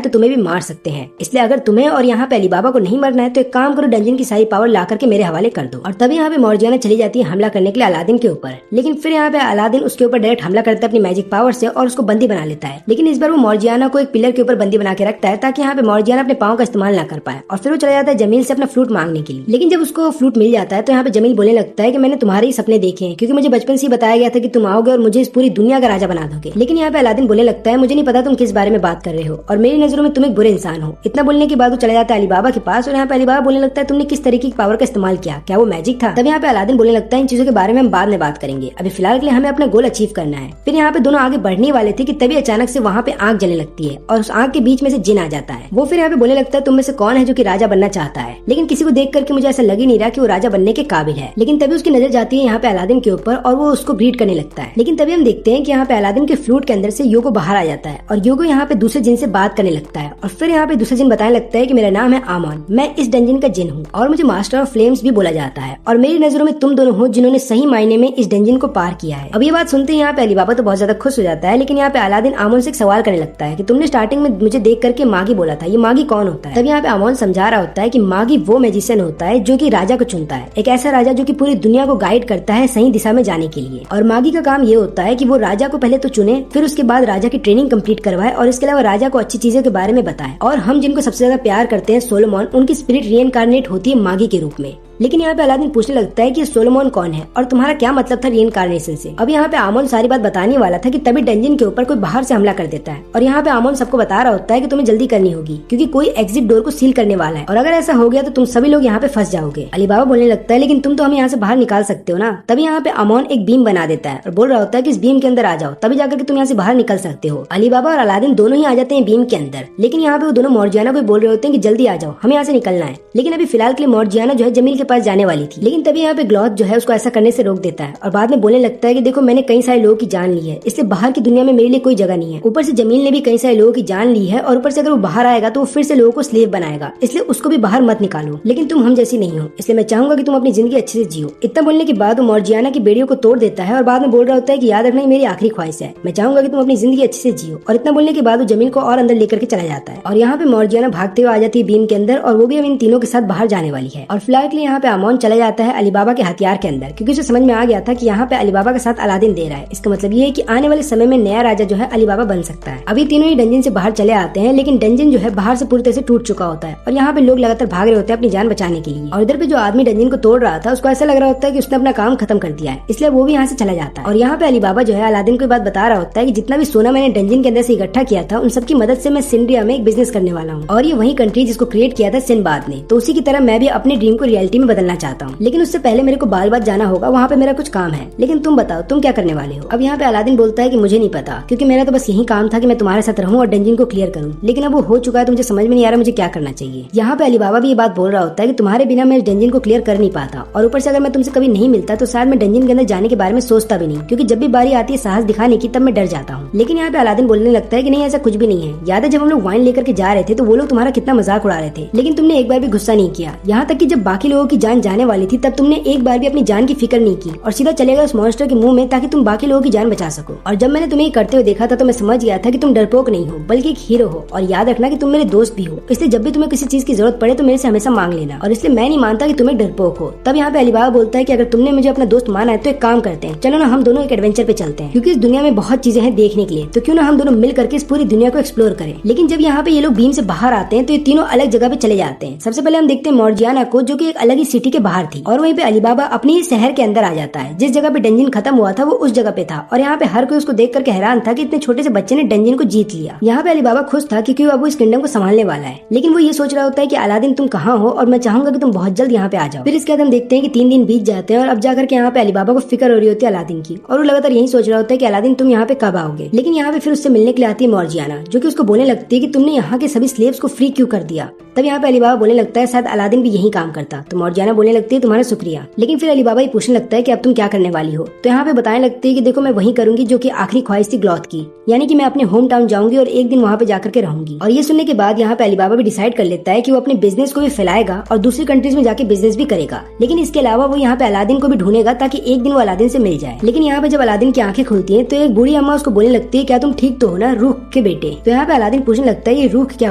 तो तुम्हें भी मार सकते हैं। इसलिए अगर तुम्हें और यहाँ पे अली बाबा को नहीं मरना है तो एक काम करो, डंजन की सारी पावर ला करके मेरे हवाले कर दो। और तभी यहाँ पे मोर्जियाना चली जाती है हमला करने के लिए अलादीन के ऊपर, लेकिन फिर यहाँ पे अलादीन उसके ऊपर डायरेक्ट हमला करता है अपनी मैजिक पावर से और उसको बंदी बना लेता है। लेकिन इस बार वो मोर्जियाना को एक पिलर के ऊपर बंदी बना के रखता है ताकि यहाँ पे मोर्जियाना अपने पाँव का इस्तेमाल ना कर पाए, और फिर वो चला जाता है जमील से अपना फ्लूट मांगने के लिए। लेकिन जब उसको फ्लूट मिल जाता है तो यहाँ पे जमील बोलने लगता है कि मैंने तुम्हारे ही सपने देखे हैं, क्योंकि मुझे बचपन से ही बताया गया था कि तुम आओगे और मुझे इस पूरी दुनिया का राजा बना दोगे। लेकिन यहाँ पे अलादीन बोलने लगता है मुझे नहीं पता तुम किस बारे में बात कर रहे हो, और मेरी नजरों में तुम एक बुरे इंसान हो। इतना बोलने के बाद वो चला जाता है अली बाबा के पास, और यहाँ पे अली बाबा बोलने लगता है तुमने किस तरीके की पावर का इस्तेमाल किया, क्या वो मैजिक था। तब यहाँ पे अलादीन बोलने लगता है इन चीजों के बारे में हम बाद में बात करेंगे, अभी फिलहाल के लिए हमें अपना गोल अचीव करना है। फिर यहाँ पे दोनों आगे बढ़ने वाले थे कि तभी अचानक से वहाँ पे आग जलने लगती है और उस आग के बीच में से जिन आ जाता है। वो फिर यहाँ पे बोलने लगता है तुम में से कौन है जो कि राजा बनना चाहता है, लेकिन किसी को देख करके मुझे ऐसा लग ही नहीं रहा कि वो राजा बनने के काबिल है। लेकिन तभी उसकी नजर जाती है यहाँ पे अलादीन के ऊपर और वो उसको ग्रीट करने लगता है। लेकिन तभी हम देखते हैं कि यहाँ पे अलादीन के फ्लूट के अंदर से योगो बाहर आ जाता है और योगो यहाँ पे दूसरे जिन से बात करने लगता है, और फिर यहाँ पे दूसरा जिन बताने लगता है कि मेरा नाम है आमन, मैं इस डंजन का जिन हूँ और मुझे मास्टर ऑफ फ्लेम्स भी बोला जाता है और मेरी नजरों में तुम दोनों हो जिन्होंने सही मायने में इस डंजन को पार किया है। अब ये बात सुनते ही यहाँ पे अली बाबा तो बहुत ज्यादा खुश हो जाता है, लेकिन यहाँ पे अलादीन आमोन से एक सवाल करने लगता है कि तुमने स्टार्टिंग में मुझे देख करके मागी बोला था, ये मागी कौन होता है? तब यहाँ पे आमोन समझा रहा होता है कि मागी वो मैजिशियन होता है जो कि राजा को चुनता है, एक ऐसा राजा जो कि पूरी दुनिया को गाइड करता है सही दिशा में जाने के लिए। और मागी का काम ये होता है कि वो राजा को पहले तो चुने, फिर उसके बाद राजा की ट्रेनिंग कंप्लीट करवाए और इसके अलावा राजा को अच्छी चीजों के बारे में बताए। और हम जिनको सबसे ज्यादा प्यार करते हैं सोलोमन, उनकी स्पिरिट रीइंकार्नेट होती है मागी के रूप में। लेकिन यहाँ पे अलादीन पूछने लगता है कि सोलोमन कौन है और तुम्हारा क्या मतलब था रीइंकार्नेशन से। अब यहाँ पे आमोन सारी बात बताने वाला था कि तभी डंजन के ऊपर कोई बाहर से हमला कर देता है और यहाँ पे आमोन सबको बता रहा होता है कि तुम्हें जल्दी करनी होगी क्योंकि कोई एग्जिट डोर को सील करने वाला है और अगर ऐसा हो गया तो तुम सभी लोग यहाँ पे फंस जाओगे। अली बाबा बोलने लगता है लेकिन तुम तो हमें यहाँ से बाहर निकाल सकते हो ना। तभी यहाँ पे आमोन एक बीम बना देता है और बोल रहा होता है कि इस बीम के अंदर आ जाओ, तभी जाकर के तुम यहाँ से बाहर निकल सकते हो। अली बाबा और अलादीन दोनों ही आ जाते हैं बीम के अंदर, लेकिन यहाँ पे वो दोनों मॉर्जियाना को बोल रहे होते हैं कि जल्दी आ जाओ, हमें यहाँ से निकलना है। लेकिन अभी फिलहाल के लिए मॉर्जियाना जो है जमील के पास जाने वाली थी, लेकिन तभी यहाँ पे ग्लॉथ जो है उसको ऐसा करने से रोक देता है और बाद में बोलने लगता है कि देखो मैंने कई सारे लोगों की जान ली है, इसलिए बाहर की दुनिया में मेरे लिए कोई जगह नहीं है। ऊपर से जमील ने भी कई सारे लोगों की जान ली है और ऊपर से अगर वो बाहर आएगा तो वो फिर से लोगों को स्लेव बनाएगा, इसलिए उसको भी बाहर मत निकालो। लेकिन तुम हम जैसी नहीं हो, इसलिए मैं चाहूंगा कि तुम अपनी जिंदगी अच्छे से जियो। इतना बोलने के बाद वो मॉर्जियाना की बेड़ियों को तोड़ देता है और बाद में बोल रहा होता है कि याद रखना ये मेरी आखिरी ख्वाहिश है, मैं चाहूंगा कि तुम अपनी जिंदगी अच्छे से जियो। और इतना बोलने के बाद वो जमील को और अंदर लेकर के चला जाता है और यहाँ पे मॉर्जियाना भागते हुए आ जाती है बीम के अंदर और वो भी अब इन तीनों के साथ बाहर जाने वाली है। और फिलहाल के लिए यहाँ पे आमोन चला जाता है अली बाबा के हथियार के अंदर क्योंकि उसे समझ में आ गया था कि यहाँ पे अली बाबा का साथ अलादीन दे रहा है। इसका मतलब ये है कि आने वाले समय में नया राजा जो है अली बाबा बन सकता है। अभी तीनों ही डंजन से बाहर चले आते हैं, लेकिन डंजन जो है बाहर से पूरी तरह से टूट चुका होता है और यहाँ पे लोग लगातार भाग रहे होते हैं अपनी जान बचाने के लिए। और इधर पे जो आदमी डंजन को तोड़ रहा था उसको ऐसा लग रहा होता है कि उसने अपना काम खत्म कर दिया है, इसलिए वो भी यहाँ से चला जाता है। और यहाँ पे अली बाबा जो है अलादीन को बात बता रहा होता है कि जितना भी सोना मैंने डंजन के अंदर से इकट्ठा किया था उन सबकी मदद से मैं सिंड्रिया में एक बिजनेस करने वाला हूँ और ये वही कंट्री जिसको क्रिएट किया था सिंबाद ने, तो उसी की तरह मैं भी अपने ड्रीम को रियलिटी में बदलना चाहता हूँ। लेकिन उससे पहले मेरे को बाल जाना होगा, वहाँ पे मेरा कुछ काम है। लेकिन तुम बताओ तुम क्या करने वाले हो? अब यहाँ पे अलादीन बोलता है कि मुझे नहीं पता क्योंकि मेरा तो बस यही काम था कि मैं तुम्हारे साथ रहूं और डंजन को क्लियर करूं, लेकिन अब वो हो चुका है तो मुझे समझ में नहीं आ रहा मुझे क्या करना चाहिए। यहाँ पे अली बाबा भी ये बात बोल रहा होता है कि तुम्हारे बिना मैं डंजन को क्लियर कर नहीं पाता और ऊपर से अगर मैं तुमसे कभी नहीं मिलता तो शायद मैं डंजन के अंदर जाने के बारे में सोचता भी नहीं, क्योंकि जब भी बारी आती है साहस दिखाने की तब मैं डर जाता हूँ। लेकिन यहाँ पे अलादीन बोलने लगता है कि नहीं ऐसा कुछ भी नहीं है, याद है जब हम लोग वाइन लेकर के जा रहे थे तो वो लोग तुम्हारा कितना मजाक उड़ा रहे थे, लेकिन तुमने एक बार भी गुस्सा नहीं किया। यहाँ तक कि जब बाकी लोगों की जान जाने वाली थी तब तुमने एक बार भी अपनी जान की फिक्र नहीं की और सीधा चले गए उस मॉन्स्टर के मुंह में ताकि तुम बाकी लोगों की जान बचा सको। और जब मैंने तुम्हें करते हुए देखा था तो मैं समझ गया था कि तुम डरपोक नहीं हो बल्कि एक हीरो हो और याद रखना कि तुम मेरे दोस्त भी हो, इसलिए जब भी तुम्हें किसी चीज की जरूरत पड़े तो मेरे से हमेशा मांग लेना और इसलिए मैं नहीं मानता कि तुम एक डरपोक हो। तब यहाँ पे अली बाबा बोलता है कि अगर तुमने मुझे अपना दोस्त माना है तो एक काम करते हैं, चलो ना हम दोनों एक एडवेंचर पे चलते हैं क्योंकि इस दुनिया में बहुत चीजें हैं देखने के लिए, तो क्यों ना हम दोनों मिल करके इस पूरी दुनिया को एक्सप्लोर करें। लेकिन जब यहाँ पे ये लोग बीम से बाहर आते हैं तो ये तीनों अलग जगह पे चले जाते हैं। सबसे पहले हम देखते हैं मॉर्जियाना को जो की एक अलग ही सिटी के बाहर थी और वहीं पे अली बाबा अपने ही शहर के अंदर आ जाता है। जिस जगह पे डंजन खत्म हुआ था वो उस जगह पे था और यहाँ पे हर कोई उसको देख करके हैरान था कि इतने छोटे से बच्चे ने डंजन को जीत लिया। यहाँ पे अली बाबा खुश था क्योंकि अब वो इस किंगडम को संभालने वाला है, लेकिन वो ये सोच रहा होता है कि अलादीन तुम कहाँ हो और मैं चाहूंगा कि तुम बहुत जल्द यहाँ पे आ जाओ। फिर इसके बाद हम देखते हैं कि 3 दिन बीत जाते हैं और अब जाकर के यहाँ पे अली बाबा को फिक्र हो रही होती है अलादीन की और वो लगातार यही सोच रहा होता है कि अलादीन तुम यहाँ पे कब आओगे। लेकिन यहाँ पे फिर उससे मिलने के लिए आती है मॉर्जियाना जो कि उसको बोलने लगती है कि तुमने यहाँ के सभी स्लेव्स को फ्री क्यों कर दिया। तब यहाँ पे अली बाबा बोलने लगता है शायद अलादीन भी यही काम करता, तो मॉर्जियाना बोलने लगती है तुम्हारा शुक्रिया। लेकिन फिर अली बाबा ये पूछने लगता है कि अब तुम क्या करने वाली हो, तो यहाँ पे बताने लगती है कि देखो मैं वही करूंगी जो कि आखिरी ख्वाहिश थी ग्लॉथ की, यानी कि मैं अपने होम टाउन जाऊंगी और एक दिन वहाँ पे जाकर के रहूंगी। और ये सुनने के बाद यहाँ पे अली बाबा भी डिसाइड कर लेता है कि वो अपने बिजनेस को भी फैलाएगा और दूसरी कंट्रीज में जाके बिजनेस भी करेगा, लेकिन इसके अलावा वो यहाँ पे अलादीन को भी ढूंढेगा ताकि एक दिन वो अलादीन से मिल जाए। लेकिन यहाँ पे जब अलादीन की आंखें खुलती है तो एक बूढ़ी अम्मा उसको बोलने लगती है क्या तुम ठीक तो हो ना रूह के बेटे। तो यहाँ पे अलादीन पूछने लगता है ये रूह क्या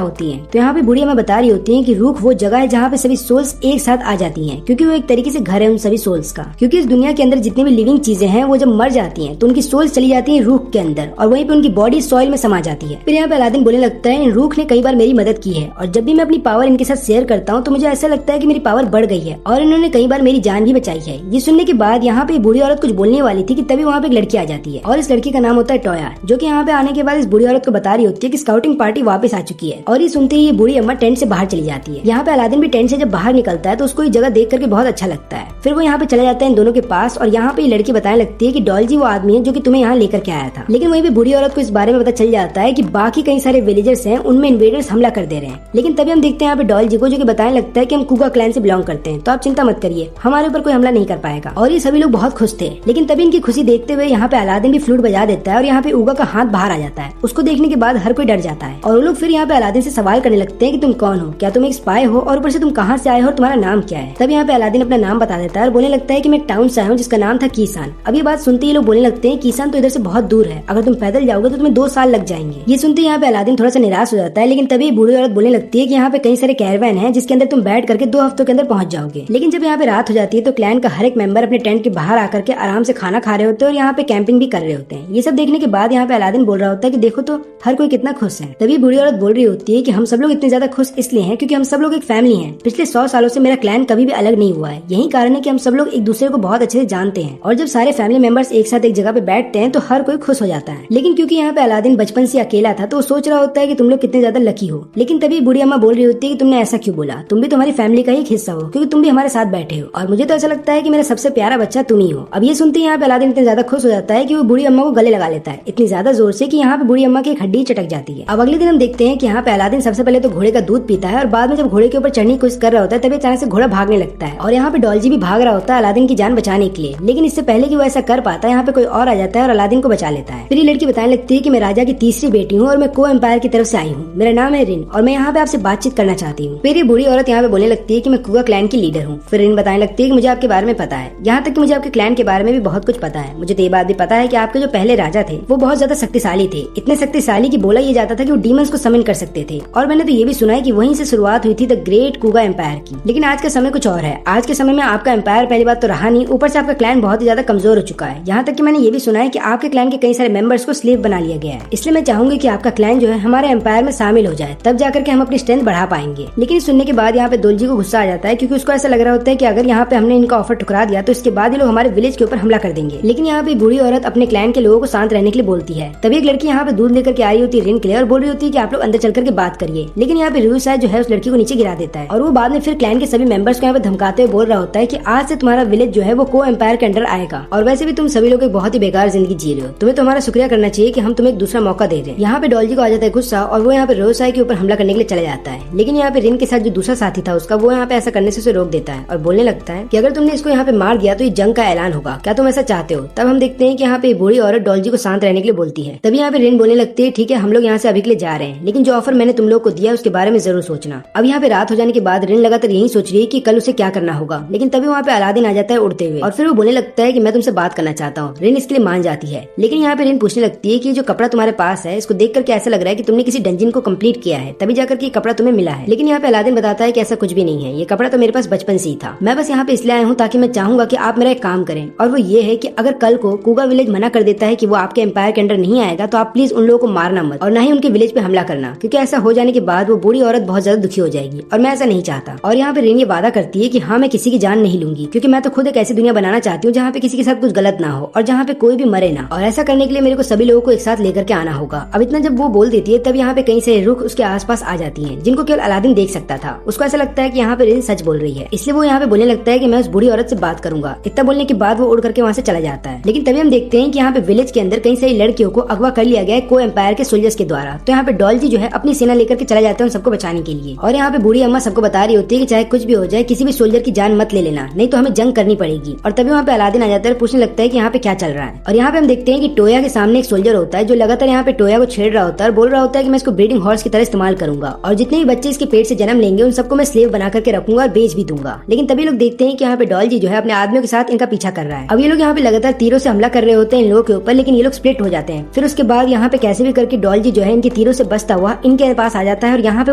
होती है। तो यहाँ पे बूढ़ी अम्मा बता रही होती है कि रूह वो जगह है जहाँ पे सभी सोल्स एक साथ आ जाती हैं, क्योंकि वो एक तरीके से घर है उन सभी सोल्स का। क्योंकि इस दुनिया के अंदर जितनी भी लिविंग चीजें हैं वो जब मर जाती हैं तो उनकी सोल्स चली जाती हैं रूह के अंदर और वहीं पे उनकी बॉडी सॉइल में समा जाती है। फिर यहाँ पे अलादीन बोलने लगता है इन रूह ने कई बार मेरी मदद की है और जब भी मैं अपनी पावर इनके साथ शेयर करता हूँ तो मुझे ऐसा लगता है कि मेरी पावर बढ़ गई है और इन्होंने कई बार मेरी जान भी बचाई है। ये सुनने के बाद यहाँ पे बूढ़ी औरत कुछ बोलने वाली थी कि तभी वहाँ पे एक लड़की आ जाती है और इस लड़की का नाम होता है टोया, जो कि यहाँ पे आने के बाद इस बूढ़ी औरत को बता रही होती है कि स्काउटिंग पार्टी वापस आ चुकी है। और ये सुनते ही ये बूढ़ी अम्मा टेंट से बाहर चली जाती है। यहाँ पे अलादीन भी टेंट से जब बाहर निकलता है तो उसको ये जगह देख करके बहुत अच्छा लगता है। फिर वो यहाँ पे चले जाते हैं इन दोनों के पास और यहाँ पे ये लड़की बताने लगती है कि डॉलजी वो आदमी है जो कि तुम्हें यहाँ लेकर के आया था। लेकिन वहीं पे बूढ़ी औरत को इस बारे में पता चल जाता है कि बाकी कई सारे विलेजर्स हैं उनमें इन्वेडर्स हमला कर दे रहे हैं। लेकिन तभी हम देखते हैं यहाँ पे डॉलजी को जो कि बताने लगता है कि हम कुगा क्लैन से बिलोंग करते हैं, तो आप चिंता मत करिए हमारे ऊपर कोई हमला नहीं कर पाएगा। और ये सभी लोग बहुत खुश थे। लेकिन तभी इनकी खुशी देखते हुए यहाँ पे अलादीन भी फ्लूट बजा देता है और यहाँ पे उगा का हाथ बाहर आ जाता है। उसको देखने के बाद हर कोई डर जाता है और वो लोग फिर यहाँ पे अलादीन से सवाल करने लगते हैं कि तुम कौन हो क्या तुम एक स्पाई हो, और ऊपर से तुम कहाँ से आए हो और तुम्हारा नाम क्या है। तब यहाँ पे अलादीन अपना नाम बता देता है और बोलने लगता है कि मैं एक टाउन से आया हूँ जिसका नाम था कीसान। अब ये बात सुनते ही लोग बोलने लगते हैं कीसान तो इधर से बहुत दूर है, अगर तुम पैदल जाओगे तो तुम्हें 2 साल लग जाएंगे। ये सुनते यहाँ पे अलादीन थोड़ा सा निराश हो जाता है, लेकिन तभी बूढ़ी औरत बोलने लगती है कि यहाँ पे कई सारे कैरवैन है जिसके अंदर तुम बैठ करके 2 हफ्तों के अंदर पहुंच जाओगे। लेकिन जब यहाँ पे रात हो जाती है तो क्लैन का हर एक मेंबर अपने टेंट के बाहर आकर के आराम से खाना खा रहे होते हैं और यहाँ पे कैंपिंग भी कर रहे होते हैं। ये सब देखने के बाद यहाँ पे अलादीन बोल रहा होता है कि देखो तो हर कोई कितना खुश है। तभी बूढ़ी औरत बोल रही होती है कि हम सब लोग इतने ज्यादा खुश इसलिए हैं क्योंकि हम सब लोग एक फैमिली हैं। पिछले 100 सालों से मेरा क्लैन कभी भी अलग नहीं हुआ है। यही कारण है कि हम सब लोग एक दूसरे को बहुत अच्छे से जानते हैं और जब सारे फैमिली मेंबर्स एक साथ एक जगह पे बैठते हैं तो हर कोई खुश हो जाता है। लेकिन क्योंकि यहाँ पे अलादीन बचपन से अकेला था तो वो सोच रहा होता है कि तुम लोग कितने ज्यादा लकी हो। लेकिन तभी बूढ़ी अम्मा बोल रही होती है कि तुमने ऐसा क्यों बोला, तुम भी तुम्हारी फैमिली का ही हिस्सा हो क्योंकि तुम भी हमारे साथ बैठे हो और मुझे तो ऐसा लगता है कि मेरा सबसे प्यारा बच्चा तुम ही हो। अब ये सुनते ही यहाँ पे अलादीन इतना ज्यादा खुश हो जाता है कि वो बूढ़ी अम्मा को गले लगा लेता है, इतनी ज्यादा जोर से कि यहाँ पे बूढ़ी अम्मा की एक हड्डी चटक जाती है। अब अगले दिन हम देखते हैं कि यहाँ पे अलादीन सबसे पहले तो घोड़े का दूध पीता है और बाद में जब घोड़े के ऊपर चढ़ने की कोशिश कर रहा होता है तभी अचानक से घोड़ा भागने लगता है और यहाँ पे डॉल्जी भी भाग रहा होता है अलादीन की जान बचाने के लिए। लेकिन इससे पहले कि वो ऐसा कर पाता है यहाँ पे कोई और आ जाता है और अलादीन को बचा लेता है। फिर ये लड़की बताने लगती है कि मैं राजा की तीसरी बेटी हूँ और मैं को एम्पायर की तरफ से आई हूँ, मेरा नाम है रिन और मैं यहाँ पे आपसे बातचीत करना चाहती हूँ। फिर ये बूढ़ी औरत यहाँ पे बोलने लगती है कि मैं कुगा क्लैन की लीडर हूँ। फिर रिन बताने लगती है कि मुझे आपके बारे में पता है, यहाँ तक कि मुझे आपके क्लैन के बारे में भी बहुत कुछ पता है। मुझे तो ये बात भी पता है कि आपके जो पहले राजा थे वो बहुत ज्यादा शक्तिशाली थे, इतने शक्तिशाली कि बोला ये जाता था कि वो डीमंस को समन कर सकते थे। और मैंने तो ये भी सुना है कि वहीं से शुरुआत हुई थी द ग्रेट कुगा एम्पायर की। लेकिन आज का समय कुछ और है, आज के समय में आपका एम्पायर पहली बात तो रहा नहीं, ऊपर से आपका क्लैन बहुत ही ज्यादा कमजोर हो चुका है। यहाँ तक कि मैंने ये भी सुना है कि आपके क्लैन के कई सारे मेंबर्स को स्लेव बना लिया गया है। इसलिए मैं चाहूंगी कि आपका क्लैन जो है हमारे एम्पायर में शामिल हो जाए, तब जाकर के हम अपनी स्ट्रेंथ बढ़ा पाएंगे। लेकिन सुनने के बाद यहाँ पे दोलजी को गुस्सा आ जाता है क्योंकि उसको ऐसा लग रहा होता है कि अगर यहाँ पे हमने इनका ऑफर ठुकरा दिया तो इसके बाद ये लोग हमारे विलेज के ऊपर हमला कर देंगे। लेकिन यहाँ पे बूढ़ी औरत अपने क्लैन के लोगों को शांत रहने के लिए बोलती है। तभी एक लड़की यहाँ पे दूध लेकर के आई होती है रिन के लिए और बोल रही होती है कि आप लोग अंदर चल करके बात करिए। लेकिन यहाँ पे रियू शायद जो है उस लड़की को नीचे गिरा देता है और वो बाद में फिर क्लैन के सभी मेंबर्स को यहाँ पे धमकाते हुए बोल रहा होता है कि आज से तुम्हारा विलेज जो है वो को एम्पायर के अंडर आएगा और वैसे भी तुम सभी लोग एक बहुत ही बेकार जिंदगी जी रहे हो, तुम्हें तो हमारा शुक्रिया करना चाहिए कि हम तुम्हें एक दूसरा मौका दे रहे हैं। यहाँ पे डॉल्जी को आ जाता है गुस्सा और वो यहाँ पे रोसाई के ऊपर हमला करने के लिए चला जाता है। लेकिन यहाँ पे रिन के साथ जो दूसरा साथी था उसका वो यहाँ पे ऐसा करने से उसे रोक देता है और बोलने लगता है कि अगर तुमने इसको यहाँ पे मार दिया तो ये जंग का ऐलान होगा, क्या तुम ऐसा चाहते हो। तब हम देखते हैं कि यहाँ पे बूढ़ी औरत डॉल्जी को शांत रहने के लिए बोलती है। तभी यहाँ पे रिन बोलने लगती है ठीक है हम लोग यहाँ से अभी के लिए जा रहे हैं, लेकिन जो ऑफर मैंने तुम लोग को दिया उसके बारे में जरूर सोचना। अब यहाँ पे रात हो जाने के बाद रिन लगातार यही सोच रही है कि कल उसे क्या करना होगा। लेकिन तभी वहाँ पे अलादीन आ जाता है उड़ते हुए और फिर वो बोलने लगता है कि मैं तुमसे बात करना चाहता हूँ। रिन इसके लिए मान जाती है। लेकिन यहाँ पे रिन पूछने लगती है कि जो कपड़ा तुम्हारे पास है इसको देख करके ऐसा लग रहा है कि तुमने किसी डंजन को कंप्लीट किया है, तभी जाकर के कपड़ा तुम्हें मिला है। लेकिन यहाँ पे अलादीन बताता है कि ऐसा कुछ भी नहीं है, ये कपड़ा तो मेरे पास बचपन से ही था, मैं बस यहाँ पे इसलिए आया हूँ ताकि मैं चाहूंगा कि आप मेरा एक काम करें और वो ये है कि अगर कल को कुगा विलेज मना कर देता है कि वो आपके एम्पायर के अंडर नहीं आएगा तो आप प्लीज उन लोगों को मारना मत और न ही उनके विलेज पे हमला करना, क्योंकि ऐसा हो जाने के बाद वो बूढ़ी औरत बहुत ज्यादा दुखी हो जाएगी और मैं ऐसा नहीं चाहता। और यहाँ पे रिन ये वादा करती है कि हाँ मैं किसी की जान नहीं लूंगी, क्योंकि मैं तो खुद एक ऐसी दुनिया बनाना चाहती हूँ जहाँ पे किसी के साथ कुछ गलत ना हो और जहाँ पे कोई भी मरे ना, और ऐसा करने के लिए मेरे को सभी लोगों को एक साथ लेकर के आना होगा। अब इतना जब वो बोल देती है तब यहाँ पे कई सारे रुख उसके आसपास आ जाती हैं जिनको केवल अलादीन देख सकता था। उसको ऐसा लगता है कि यहाँ पे रिन सच बोल रही है, इसलिए वो यहाँ पे बोलने लगता है कि मैं उस बूढ़ी औरत से बात करूंगा। इतना बोलने के बाद वो उड़ करके वहाँ से चला जाता है। लेकिन तभी हम देखते हैं कि यहाँ पे विलेज के अंदर कई सारी लड़कियों को अगवा कर लिया गया है को एम्पायर के सोल्जर्स के द्वारा। तो यहाँ पे डॉल्जी जो है अपनी सेना लेकर के चला जाता है उन सबको बचाने के लिए। और यहाँ पे बूढ़ी अम्मा सबको बता रही होती है कि चाहे कुछ भी हो जाए किसी भी सोल्जर की जान मत ले लेना, नहीं तो हमें जंग करनी पड़ेगी। और तभी वहाँ पे अलादीन आ जाता है, पूछने लगता है कि यहाँ पे क्या चल रहा है। और यहाँ पे हम देखते हैं कि टोया के सामने एक सोल्जर होता है जो लगातार यहाँ पे टोया को छेड़ रहा होता है और बोल रहा होता है कि मैं इसको ब्रीडिंग हॉर्स की तरह इस्तेमाल करूंगा और जितने भी बच्चे इसके पेट से जन्म लेंगे उन सबको मैं स्लेव बना करके रखूंगा और बेच भी दूंगा। लेकिन तभी लोग देखते हैं कि यहाँ पे डॉल्जी जो है अपने आदमियों के साथ इनका पीछा कर रहा है। अब ये लोग यहाँ पे लगातार तीरों से हमला कर रहे होते हैं इन लोगों के ऊपर, लेकिन ये लोग स्प्लिट हो जाते हैं। फिर उसके बाद यहाँ पे कैसे भी करके डॉल्जी जो है इनके तीरों से बचता हुआ इनके पास आ जाता है और यहाँ पे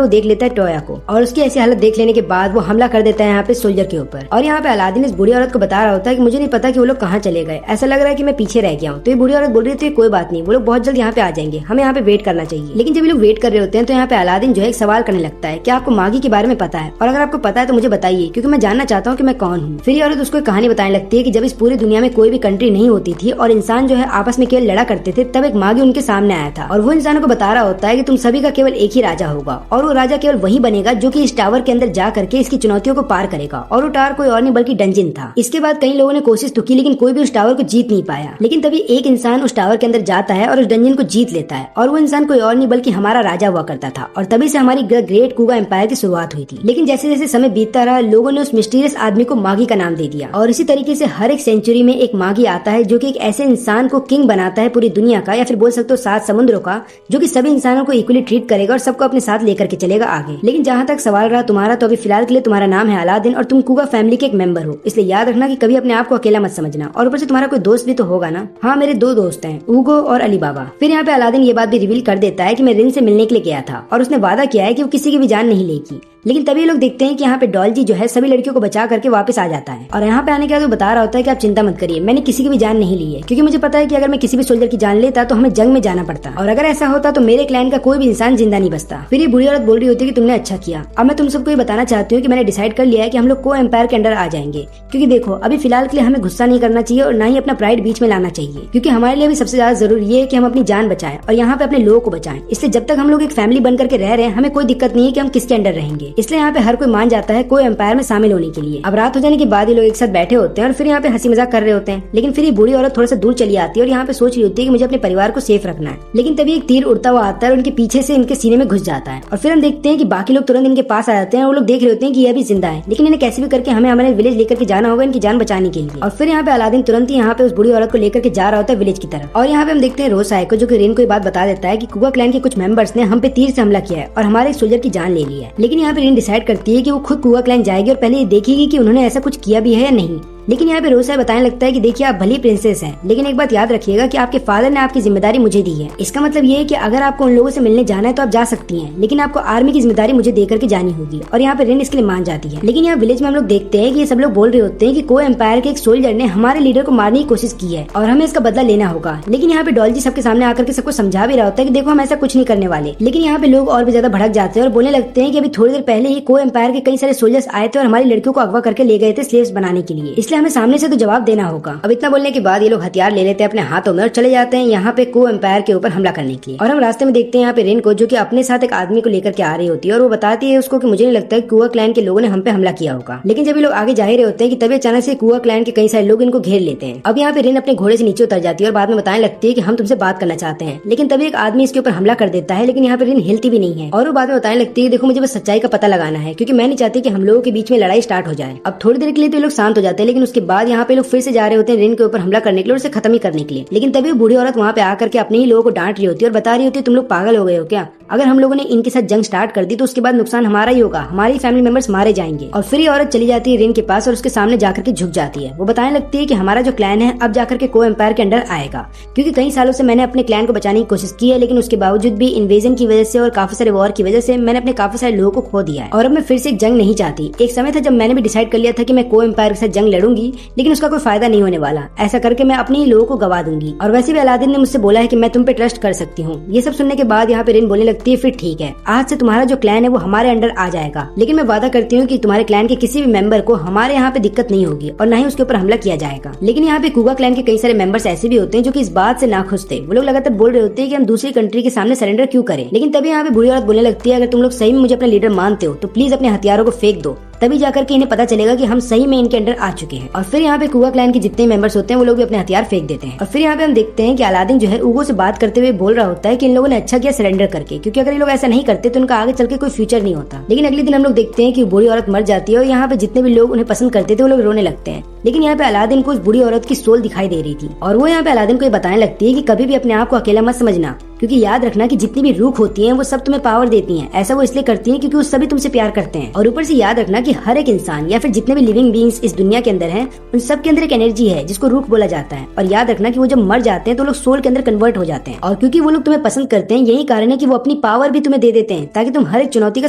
वो देख लेता है टोया को और उसकी ऐसी हालत देख लेने के बाद वो हमला कर देता है यहाँ पे सोल्जर के ऊपर। और यहाँ पे अलादीन इस बूढ़ी औरत को बता रहा होता है कि मुझे नहीं पता कि वो लोग कहाँ चले गए, ऐसा लग रहा है कि मैं पीछे रह गया हूँ। तो ये बूढ़ी औरत बोल रही थी कोई बात नहीं, वो लोग बहुत जल्द यहाँ पे आ जाएंगे, हमें यहाँ पे वेट करना चाहिए। लेकिन जब ये लोग वेट कर रहे होते हैं तो यहाँ पे अलादीन जो है एक सवाल करने लगता है, क्या आपको मागी के बारे में पता है, और अगर आपको पता है तो मुझे बताइए क्योंकि मैं जानना चाहता हूँ कि मैं कौन हूँ। फिर ये औरत उसको कहानी बताने लगती है कि जब इस पूरी दुनिया में कोई भी कंट्री नहीं होती थी और इंसान जो है आपस में केवल लड़ा करते थे, तब एक मागी उनके सामने आया था और वो इंसानों को बता रहा होता है कि तुम सभी का केवल एक ही राजा होगा और वो राजा केवल वही बनेगा जो कि इस टावर के अंदर जा करके इसकी चुनौतियों को पार करेगा। और वो टावर कोई और नहीं बल्कि डंजन था। इसके बाद कई लोगों ने कोशिश तो की लेकिन कोई भी उस टावर को जीत नहीं पाया। लेकिन तभी एक इंसान उस टावर के अंदर जाता है और उस डंजन को जीत लेता है और वो इंसान कोई और नहीं बल्कि हमारा राजा हुआ करता था और तभी से हमारी ग्रेट कुगा एम्पायर की शुरुआत हुई थी। लेकिन जैसे जैसे समय बीतता रहा लोगों ने उस मिस्टीरियस आदमी को मागी का नाम दे दिया और इसी तरीके से हर एक सेंचुरी में एक मागी आता है जो कि एक ऐसे इंसान को किंग बनाता है पूरी दुनिया का, या फिर बोल सकते हो 7 समुद्रों का, जो कि सभी इंसानों को इक्वली ट्रीट करेगा और सबको अपने साथ लेकर के चलेगा आगे। हैं। लेकिन जहाँ तक सवाल रहा तुम्हारा, तो अभी फिलहाल के लिए तुम्हारा नाम है अलादीन और तुम कुगा फैमिली के एक मेंबर हो, इसलिए याद रखना कि कभी अपने आप को अकेला मत समझना। और ऊपर से तुम्हारा कोई दोस्त भी तो होगा ना। हाँ, मेरे 2 दोस्त हैं, ऊगो और अली बाबा। फिर यहाँ पे अलादीन ये बात भी रिवील कर देता है कि मैं रिन से मिलने के लिए गया था और उसने वादा किया है कि वो किसी की भी जान नहीं लेगी। लेकिन तभी लोग देखते हैं कि यहाँ पे डॉल्जी जो है सभी लड़कियों को बचा करके वापस आ जाता है और यहाँ पे आने के बाद वो बता रहा होता है कि आप चिंता मत करिए, मैंने किसी की भी जान नहीं ली है, क्योंकि मुझे पता है कि अगर मैं किसी भी सोल्जर की जान लेता तो हमें जंग में जाना पड़ता और अगर ऐसा होता तो मेरे क्लैन का कोई भी इंसान जिंदा नहीं बचता। फिर ये बुरी औरत बोल रही होती है कि तुमने अच्छा किया। अब मैं तुम सबको ये बताना चाहती हूँ कि मैंने डिसाइड कर लिया है कि हम लोग को एम्पायर के अंडर आ जाएंगे, क्योंकि देखो अभी फिलहाल के लिए हमें गुस्सा नहीं करना चाहिए और न ही अपना प्राइड बीच में लाना चाहिए, क्योंकि हमारे लिए भी सबसे ज्यादा जरूरी ये है कि हम अपनी जान बचाएं और यहाँ पे अपने लोगों को बचाएं। इसलिए जब तक हम लोग एक फैमिली बन करके रह रहे हैं हमें कोई दिक्कत नहीं है कि हम किसके अंडर रहेंगे। इसलिए यहाँ पे हर कोई मान जाता है कोई एम्पायर में शामिल होने के लिए। अब रात हो जाने के बाद ये लोग एक साथ बैठे होते हैं और फिर यहाँ पे हंसी मजाक कर रहे होते हैं। लेकिन फिर ये बूढ़ी औरत थोड़ा सा दूर चली आती है और यहाँ पे सोच रही होती है कि मुझे अपने परिवार को सेफ रखना है। लेकिन तभी एक तीर उड़ता हुआ आता है और उनके पीछे से इनके सीने में घुस जाता है और फिर हम देखते हैं कि बाकी लोग तुरंत इनके पास आ जाते हैं और वो लोग देख रहे होते हैं कि यह भी जिंदा है, लेकिन इन्हें कैसे भी करके हमें हमारे विलेज लेकर के जाना होगा इनकी जान बचाने के लिए। और फिर यहाँ पे अलादीन तुरंत ही यहाँ पे उस बूढ़ी औरत को लेकर के जा रहा होता है विलेज की तरफ। और यहाँ पे हम देखते हैं रोसाई को, जो कि रिन को ये बात बता देता है कि कुगा क्लैन के कुछ मेंबर्स ने हम पे तीर से हमला किया है और हमारे एक सोल्जर की जान ले ली है। लेकिन यहाँ पे रिन डिसाइड करती है कि वो खुद कुगा क्लैन जाएगी और पहले ये देखेगी कि उन्होंने ऐसा कुछ किया भी है या नहीं। लेकिन यहाँ पे रोसाई बताने लगता है कि देखिए आप भली प्रिंसेस हैं, लेकिन एक बात याद रखिएगा कि आपके फादर ने आपकी जिम्मेदारी मुझे दी है। इसका मतलब ये है कि अगर आपको उन लोगों से मिलने जाना है तो आप जा सकती हैं, लेकिन आपको आर्मी की जिम्मेदारी मुझे देकर के जानी होगी। और यहाँ पे रिन इसके लिए मान जाती है। लेकिन यहाँ विलेज में हम लोग देखते हैं कि ये सब लोग बोल रहे होते हैं कि को एम्पायर के एक सोल्जर ने हमारे लीडर को मारने की कोशिश की है और हमें इसका बदला लेना होगा। लेकिन यहाँ पे डॉल्जी सबके सामने आकर के सबको समझा भी रहा होता है कि देखो हम ऐसा कुछ नहीं करने वाले। लेकिन यहाँ पे लोग और भी ज्यादा भड़क जाते हैं और बोलने लगते हैं कि अभी थोड़ी देर पहले ही को एम्पायर के कई सारे सोल्जर्स आए थे और हमारी लड़कियों को अगवा करके ले गए थे स्लेव्स बनाने के लिए, इसलिए हमें सामने से तो जवाब देना होगा। अब इतना बोलने के बाद ये लोग हथियार ले लेते हैं अपने हाथों में और चले जाते हैं यहाँ पे को एम्पायर के ऊपर हमला करने के लिए। और हम रास्ते में देखते हैं यहाँ पे रिन को, जो कि अपने साथ एक आदमी को लेकर के आ रही होती है और वो बताती है उसको कि मुझे नहीं लगता कि कुआ क्लैन के लोगों ने हम पे हमला किया होगा। लेकिन जब ये लोग आगे जा ही रहे होते हैं कि तभी अचानक से कुआ क्लैन के कई सारे लोग इनको घेर लेते हैं। अब यहाँ पे रिन अपने घोड़े से नीचे उतर जाती है और बाद में बताने लगती है कि हम तुमसे बात करना चाहते हैं। लेकिन तभी एक आदमी इसके ऊपर हमला कर देता है, लेकिन यहाँ पे रिन हिलती भी नहीं है और वो बाद में बताने लगती है देखो मुझे बस सच्चाई का पता लगाना है, क्योंकि मैं नहीं चाहती कि हम लोगों के बीच में लड़ाई स्टार्ट हो जाए। अब थोड़ी देर के लिए तो ये लोग शांत हो जाते हैं, लेकिन उसके बाद यहाँ पे लोग फिर से जा रहे होते हैं रिन के ऊपर हमला करने के लिए और उसे खत्म ही करने के लिए। लेकिन तभी वो बूढ़ी औरत वहाँ पे आकर के अपने ही लोगों को डांट रही होती है और बता रही होती है तुम लोग पागल हो गए हो क्या, अगर हम लोगों ने इनके साथ जंग स्टार्ट कर दी तो उसके बाद नुकसान हमारा ही होगा, हमारे फैमिली मेंबर्स मारे जाएंगे। और फिर ये औरत चली जाती है रिन के पास और उसके सामने जाकर के झुक जाती है। वो बताने लगती है कि हमारा जो क्लैन है अब जाकर के को एम्पायर के अंडर आएगा, क्योंकि कई सालों से मैंने अपने क्लैन को बचाने की कोशिश की है, लेकिन उसके बावजूद भी इन्वेजन की वजह से और काफी सारे वॉर की वजह से मैंने अपने काफी सारे लोगों को खो दिया है और अब मैं फिर से एक जंग नहीं चाहती। एक समय था जब मैंने भी डिसाइड कर लिया था कि मैं को एम्पायर के साथ जंग लड़ूंगी, लेकिन उसका कोई फायदा नहीं होने वाला, ऐसा करके मैं अपने ही लोगों को गवा दूंगी। और वैसे भी अलादीन ने मुझसे बोला है कि मैं तुम पे ट्रस्ट कर सकती हूँ। ये सब सुनने के बाद यहाँ पे रिन बोलने लगती है फिर ठीक है, आज से तुम्हारा जो क्लैन है वो हमारे अंडर आ जाएगा, लेकिन मैं वादा करती हूँ कि तुम्हारे क्लैन के किसी भी मेंबर को हमारे यहाँ पे दिक्कत नहीं होगी और न ही उसके ऊपर हमला किया जाएगा। लेकिन यहाँ पे कुगा क्लैन के कई सारे मेंबर्स ऐसे भी होते हैं जो कि इस बात से नाखुश थे। वो लोग लगातार बोल रहे होते हैं कि हम दूसरी कंट्री के सामने सरेंडर क्यों करें। लेकिन तभी यहाँ पे बुरी औरत बोलने लगती है अगर तुम लोग सही में मुझे अपना लीडर मानते हो तो प्लीज अपने हथियारों को फेंक दो, तभी जाकर के इन्हें पता चलेगा कि हम सही में इनके अंडर आ चुके हैं। और फिर यहाँ पे कुगा क्लैन के जितने मेंबर्स होते हैं वो लोग भी अपने हथियार फेंक देते हैं। और फिर यहाँ पे हम देखते हैं कि अलादीन जो है ऊगो से बात करते हुए बोल रहा होता है कि इन लोगों ने अच्छा किया सरेंडर करके, क्योंकि अगर ये लोग ऐसा नहीं करते तो उनका आगे चल के कोई फ्यूचर नहीं होता। लेकिन अगले दिन हम लोग देखते हैं कि बूढ़ी औरत मर जाती है और यहाँ पे जितने भी लोग उन्हें पसंद करते थे वो लोग रोने लगते हैं। लेकिन यहाँ पे अलादीन को उस बूढ़ी औरत की सोल दिखाई दे रही थी और वो यहाँ पे अलादीन को ये बताने लगती है कि कभी भी अपने आप को अकेला मत समझना, क्योंकि याद रखना कि जितनी भी रूह होती हैं वो सब तुम्हें पावर देती हैं। ऐसा वो इसलिए करती हैं क्योंकि वो सभी तुमसे प्यार करते हैं। और ऊपर से याद रखना कि हर एक इंसान या फिर जितने भी लिविंग बीइंग्स इस दुनिया के अंदर हैं उन सब के अंदर एक एनर्जी है जिसको रूह बोला जाता है। और याद रखना कि वो जब मर जाते हैं तो लोग सोल के अंदर कन्वर्ट हो जाते हैं, और क्योंकि वो लोग तुम्हें पसंद करते हैं यही कारण है कि वो अपनी पावर भी तुम्हें दे देते हैं ताकि तुम हर एक चुनौती का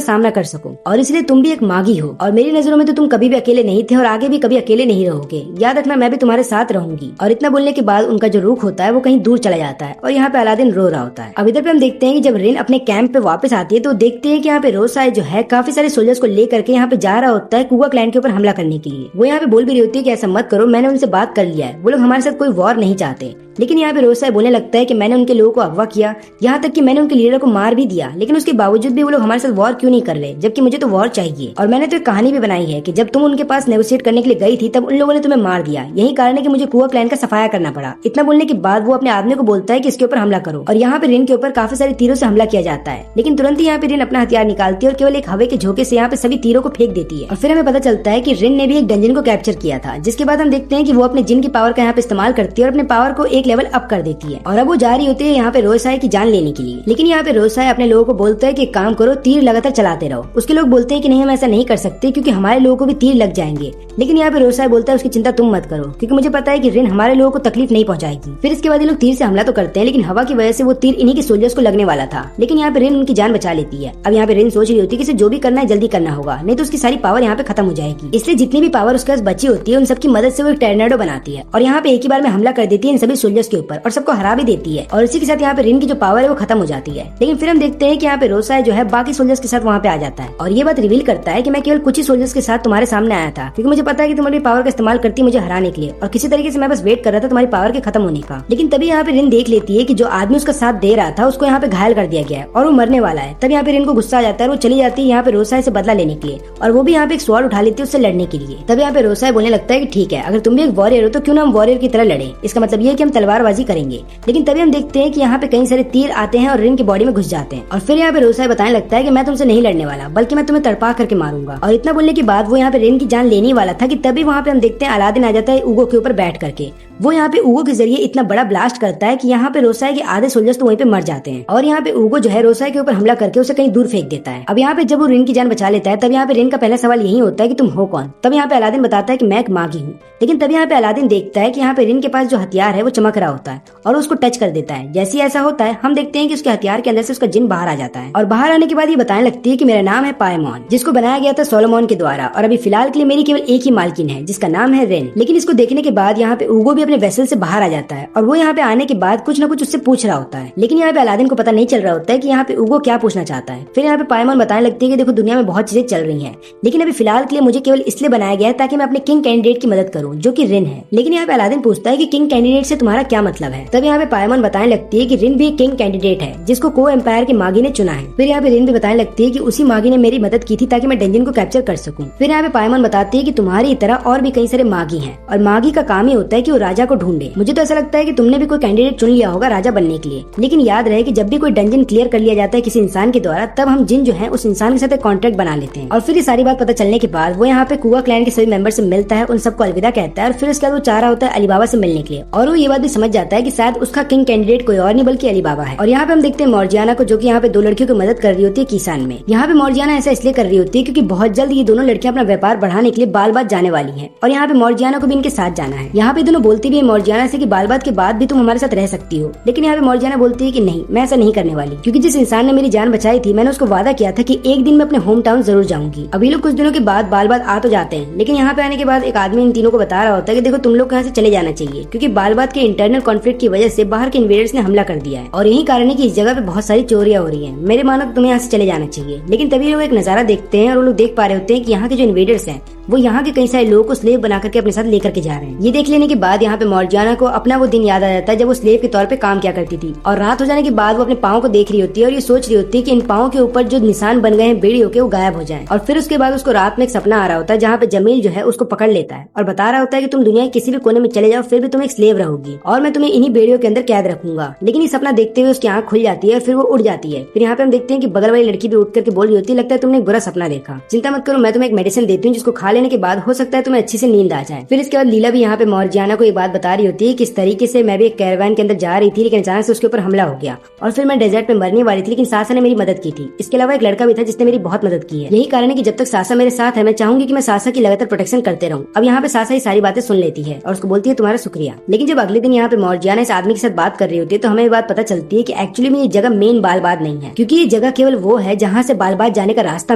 सामना कर सको। और इसलिए तुम भी एक मागी हो और मेरी नजरों में तो तुम कभी भी अकेले नहीं थे और आगे भी कभी अकेले नहीं रहोगे। याद रखना मैं भी तुम्हारे साथ रहूंगी। और इतना बोलने के बाद उनका जो रूह होता है वो कहीं दूर चला जाता है और यहाँ पे अलादीन रो रहा होता है। अब इधर पे हम देखते हैं कि जब रिन अपने कैंप पे वापस आती है तो देखते हैं कि यहाँ पे रोसाई जो है काफी सारे सोल्जर्स को लेकर के यहाँ पे जा रहा होता है कुगा क्लैन के ऊपर हमला करने के लिए। वो यहाँ पे बोल भी रही होती है कि ऐसा मत करो, मैंने उनसे बात कर लिया है, वो लोग हमारे साथ कोई वॉर नहीं चाहते। लेकिन यहाँ पे रोसाई बोलने लगता है कि मैंने उनके लोगों को अगवा किया, यहाँ तक कि मैंने उनके लीडर को मार भी दिया, लेकिन उसके बावजूद भी वो लोग हमारे साथ वॉर क्यों नहीं कर रहे, जबकि मुझे तो वॉर चाहिए। और मैंने तो एक कहानी भी बनाई है कि जब तुम उनके पास नेगोशिएट करने के लिए गई थी तब उन लोगों ने तुम्हें मार दिया, यही कारण है कि मुझे कुआ क्लैन का सफाया करना पड़ा। इतना बोलने के बाद वो अपने आदमी को बोलता है कि इसके ऊपर हमला करो और यहाँ पे रिन के ऊपर काफी सारे तीरों से हमला किया जाता है। लेकिन तुरंत ही यहाँ पे रिन अपना हथियार निकालती है और केवल एक हवा के झोंके से यहाँ पे सभी तीरों को फेंक देती है। और फिर हमें पता चलता है कि रिन ने भी एक डंजन को कैप्चर किया था, जिसके बाद हम देखते हैं कि वो अपने जिन की पावर का यहाँ पे इस्तेमाल करती है और अपने पावर को एक एक लेवल अप कर देती है। और अब वो जा रही होती है यहाँ पे रोसाई की जान लेने के लिए। लेकिन यहाँ पे रोसाई अपने लोगों को बोलता है कि काम करो, तीर लगातार चलाते रहो। उसके लोग बोलते हैं कि नहीं, हम ऐसा नहीं कर सकते क्योंकि हमारे लोगों को भी तीर लग जाएंगे। लेकिन यहाँ पे रोसाई बोलता है उसकी चिंता तुम मत करो, क्योंकि मुझे पता है कि रिन हमारे लोगों को तकलीफ नहीं पहुंचाएगी। फिर इसके बाद ये लोग तीर से हमला तो करते हैं, लेकिन हवा की वजह से वो तीर इन्हीं के सोल्जर्स को लगने वाला था। लेकिन यहाँ पे रिन उनकी जान बचा लेती है। अब यहाँ पे रिन सोच रही होती है कि इसे जो भी करना है जल्दी करना होगा, नहीं तो उसकी सारी पावर यहाँ पे खत्म हो जाएगी। इसलिए जितनी भी पावर उसके पास बची होती है उन सबकी मदद से वो एक टर्नेडो बनाती है और यहाँ पे एक ही बार में हमला कर देती है इन सभी सोल्जर्स के ऊपर और सबको हरा भी देती है। और इसी के साथ यहाँ पे रिन की जो पावर है वो खत्म हो जाती है। लेकिन फिर हम देखते हैं कि यहाँ पे रोसाई जो है बाकी सोल्जर्स के साथ वहाँ पे आ जाता है और ये बात रिवील करता है कि मैं केवल कुछ ही सोल्जर्स के साथ तुम्हारे सामने आया था, क्योंकि मुझे पता है कि तुम्हारी पावर का इस्तेमाल करती मुझे हराने के लिए, और किसी तरीके से मैं बस वेट कर रहा था तुम्हारी पावर के खत्म होने का। लेकिन तभी यहाँ पे रिन देख लेती है कि जो आदमी उसका साथ दे रहा था उसको यहाँ पे घायल कर दिया गया है और वो मरने वाला है। तब यहाँ पे रिन को गुस्सा आ जाता है और वो चली जाती है यहाँ पे रोसाई से बदला लेने के लिए और वो भी यहाँ पे एक स्वॉर्ड उठा लेती है उससे लड़ने के लिए। तब यहाँ पे रोसाई बोलने लगता है कि ठीक है, अगर तुम भी एक वॉरियर हो तो क्यों ना हम वॉरियर की तरह लड़े, इसका मतलब ये है कि हम तलवारबाजी करेंगे। लेकिन तभी हम देखते हैं कि यहाँ पे कई सारे तीर आते हैं और रिन की बॉडी में घुस जाते हैं और फिर यहाँ पे रोसाई बताने लगता है कि मैं तुमसे नहीं लड़ने वाला, बल्कि मैं तुम्हें तड़पा करके मारूंगा। और इतना बोलने के बाद वो यहाँ पे रिन की जान लेने वाला था कि तभी वहाँ पे हम देखते हैं अलादीन आ जाता है ऊगो के ऊपर बैठ करके। वो यहाँ पे ऊगो के जरिए इतना बड़ा ब्लास्ट करता है कि यहाँ पे रोसाई के आधे सोल्जर्स तो वहीं पे मर जाते हैं और यहाँ पे ऊगो जो है रोसाई के ऊपर हमला करके उसे कहीं दूर फेंक देता है। अब यहाँ पे जब वो रिन की जान बचा लेता है तब यहाँ पे रिन का पहला सवाल यही होता है कि तुम हो कौन। तब यहाँ पे अलादीन बताता है कि मैं एक मागी हूँ। लेकिन तब यहाँ पे अलादीन देखता है कि यहाँ पे रिन के पास जो हथियार है वो चमक रहा होता है और उसको टच कर देता है। जैसे ही ऐसा होता है हम देखते हैं कि उसके हथियार के अंदर से उसका जिन बाहर आ जाता है और बाहर आने के बाद ये बताने लगती है कि मेरा नाम है पायमोन, जिसको बनाया गया था सोलोमन के द्वारा, और अभी फिलहाल के लिए मेरी केवल एक ही मालकिन है जिसका नाम है रेन। लेकिन इसको देखने के बाद यहाँ पे ऊगो भी अपने वेसल से बाहर आ जाता है और वो यहाँ पे आने के बाद कुछ न कुछ उससे पूछ रहा होता है। लेकिन यहाँ पे अलादीन को पता नहीं चल रहा होता है कि यहाँ पे ऊगो क्या पूछना चाहता है। फिर यहाँ पे पायमोन बताने लगती है कि देखो दुनिया में बहुत चीजें चल रही हैं, लेकिन अभी फिलहाल के लिए मुझे केवल इसलिए बनाया गया है ताकि मैं अपने किंग कैंडिडेट की मदद करूँ जो कि रिन है। लेकिन यहाँ पे अलादीन पूछता है कि किंग कैंडिडेट से तुम्हारा क्या मतलब है। तब यहाँ पे पायमोन बताने लगती है कि रिन भी एक किंग कैंडिडेट है जिसको को एम्पायर की मागी ने चुना है। फिर यहाँ पे रिन भी बताने लगती है कि उसी मागी ने मेरी मदद की थी ताकि मैं डंजन को कैप्चर कर सकूं। फिर यहाँ पे पायमोन बताती है कि तुम्हारी तरह और भी कई सारे मागी हैं और मागी का काम ही होता है कि वो राजा को ढूंढे। मुझे तो ऐसा लगता है कि तुमने भी कोई कैंडिडेट चुन लिया होगा राजा बनने के लिए। लेकिन याद रहे कि जब भी कोई डंजन क्लियर कर लिया जाता है किसी इंसान के द्वारा, तब हम जिन जो है उस इंसान के साथ एक कॉन्ट्रैक्ट बना लेते हैं। और फिर ये सारी बात पता चलने के बाद वो यहाँ पे कुआ क्लैन के सभी मेंबर से मिलता है, उन सबको अलविदा कहता है और फिर उसके बाद वो चाह रहा होता है अलीबाबा से मिलने के लिए। और वो ये बात भी समझ जाता है कि शायद उसका किंग कैंडिडेट कोई और नहीं बल्कि अलीबाबा है। और यहाँ पे हम देखते हैं मॉर्जियाना को, जो कि यहाँ पे दो लड़कियों की मदद कर रही होती है किसान में। यहाँ पे मॉर्जियाना ऐसा इसलिए कर रही होती है क्योंकि बहुत जल्द ये दोनों लड़कियां अपना व्यापार बढ़ाने के लिए बालबात जाने वाली हैं और यहाँ पे मॉर्जियाना को भी इनके साथ जाना है। यहाँ पे दोनों बोलती भी है मॉर्जियाना से कि बालबात के बाद भी तुम हमारे साथ रह सकती हो। लेकिन यहाँ पे मॉर्जियाना बोलती है कि नहीं, मैं ऐसा नहीं करने वाली, क्योंकि जिस इंसान ने मेरी जान बचाई थी मैंने उसको वादा किया था कि एक दिन मैं अपने होम टाउन जरूर जाऊंगी। अभी लोग कुछ दिनों के बाद बालबात आ तो जाते हैं, लेकिन यहाँ पे आने के बाद एक आदमी इन तीनों को बता रहा होता है कि देखो तुम लोग यहाँ से चले जाना चाहिए, क्योंकि बालबात के इंटरनल कॉन्फ्लिक्ट की वजह से बाहर के इन्वेडर्स ने हमला कर दिया है और यही कारण है कि इस जगह पे बहुत सारी चोरियां हो रही हैं। मेरे मानो तुम्हें यहाँ से चले जाना चाहिए। लेकिन तभी लोग एक नजारा देखते हैं और वो लोग देख पा रहे होते हैं कि यहाँ के जो इन्वेडर्स हैं वो यहाँ के कई सारे लोगों को स्लेव बना करके अपने साथ लेकर के जा रहे हैं। ये देख लेने के बाद यहाँ पे मॉर्जियाना को अपना वो दिन याद आ जाता है जब वो स्लेव के तौर पे काम किया करती थी। और रात हो जाने के बाद वो अपने पाँव को देख रही होती है और ये सोच रही होती है कि इन पाँव के ऊपर जो निशान बन गए हैं बेड़ियों के, वो गायब हो जाए। और फिर उसके बाद उसको रात में एक सपना आ रहा होता है जहाँ पे जमील जो है उसको पकड़ लेता है और बता रहा होता है कि तुम दुनिया के किसी भी कोने में चले जाओ फिर भी तुम एक स्लेव रहोगी और मैं तुम्हें इन्हीं बेड़ियों के अंदर कैद रखूंगा। लेकिन ये सपना देखते हुए उसकी आंख खुल जाती है और फिर वो उड़ जाती है। फिर यहाँ पे हम देखते हैं कि बगल वाली लड़की भी उठ करके बोल रही होती है, लगता है तुमने एक बुरा सपना देखा, चिंता मत करो, मैं तुम्हें एक मेडिसिन देती हूँ जिसको खा लेने के बाद हो सकता है तुम्हें अच्छी से नींद आ जाए। फिर इसके बाद लीला भी यहाँ पे मॉर्जियाना को एक बात बता रही होती है किस तरीके से मैं भी एक कैरवान के अंदर जा रही थी, लेकिन अचानक से उसके ऊपर हमला हो गया और फिर मैं डेजर्ट में मरने वाली थी, लेकिन सासा ने मेरी मदद की थी। इसके अलावा एक लड़का भी था जिसने मेरी बहुत मदद की है। यही कारण है कि जब तक सासा मेरे साथ है मैं चाहूंगी कि मैं सासा की लगातार प्रोटेक्शन करते रहूं। अब यहाँ पे सासा ये सारी बातें सुन लेती है और उसको बोलती है तुम्हारा शुक्रिया। लेकिन जब अगले दिन यहाँ पे मॉर्जियाना इस आदमी के साथ बात कर रही होती है तो हमें ये बात पता चलती है कि एक्चुअली में ये जगह मेन बालबात नहीं है, क्योंकि ये जगह केवल वो है जहाँ से बालबात जाने का रास्ता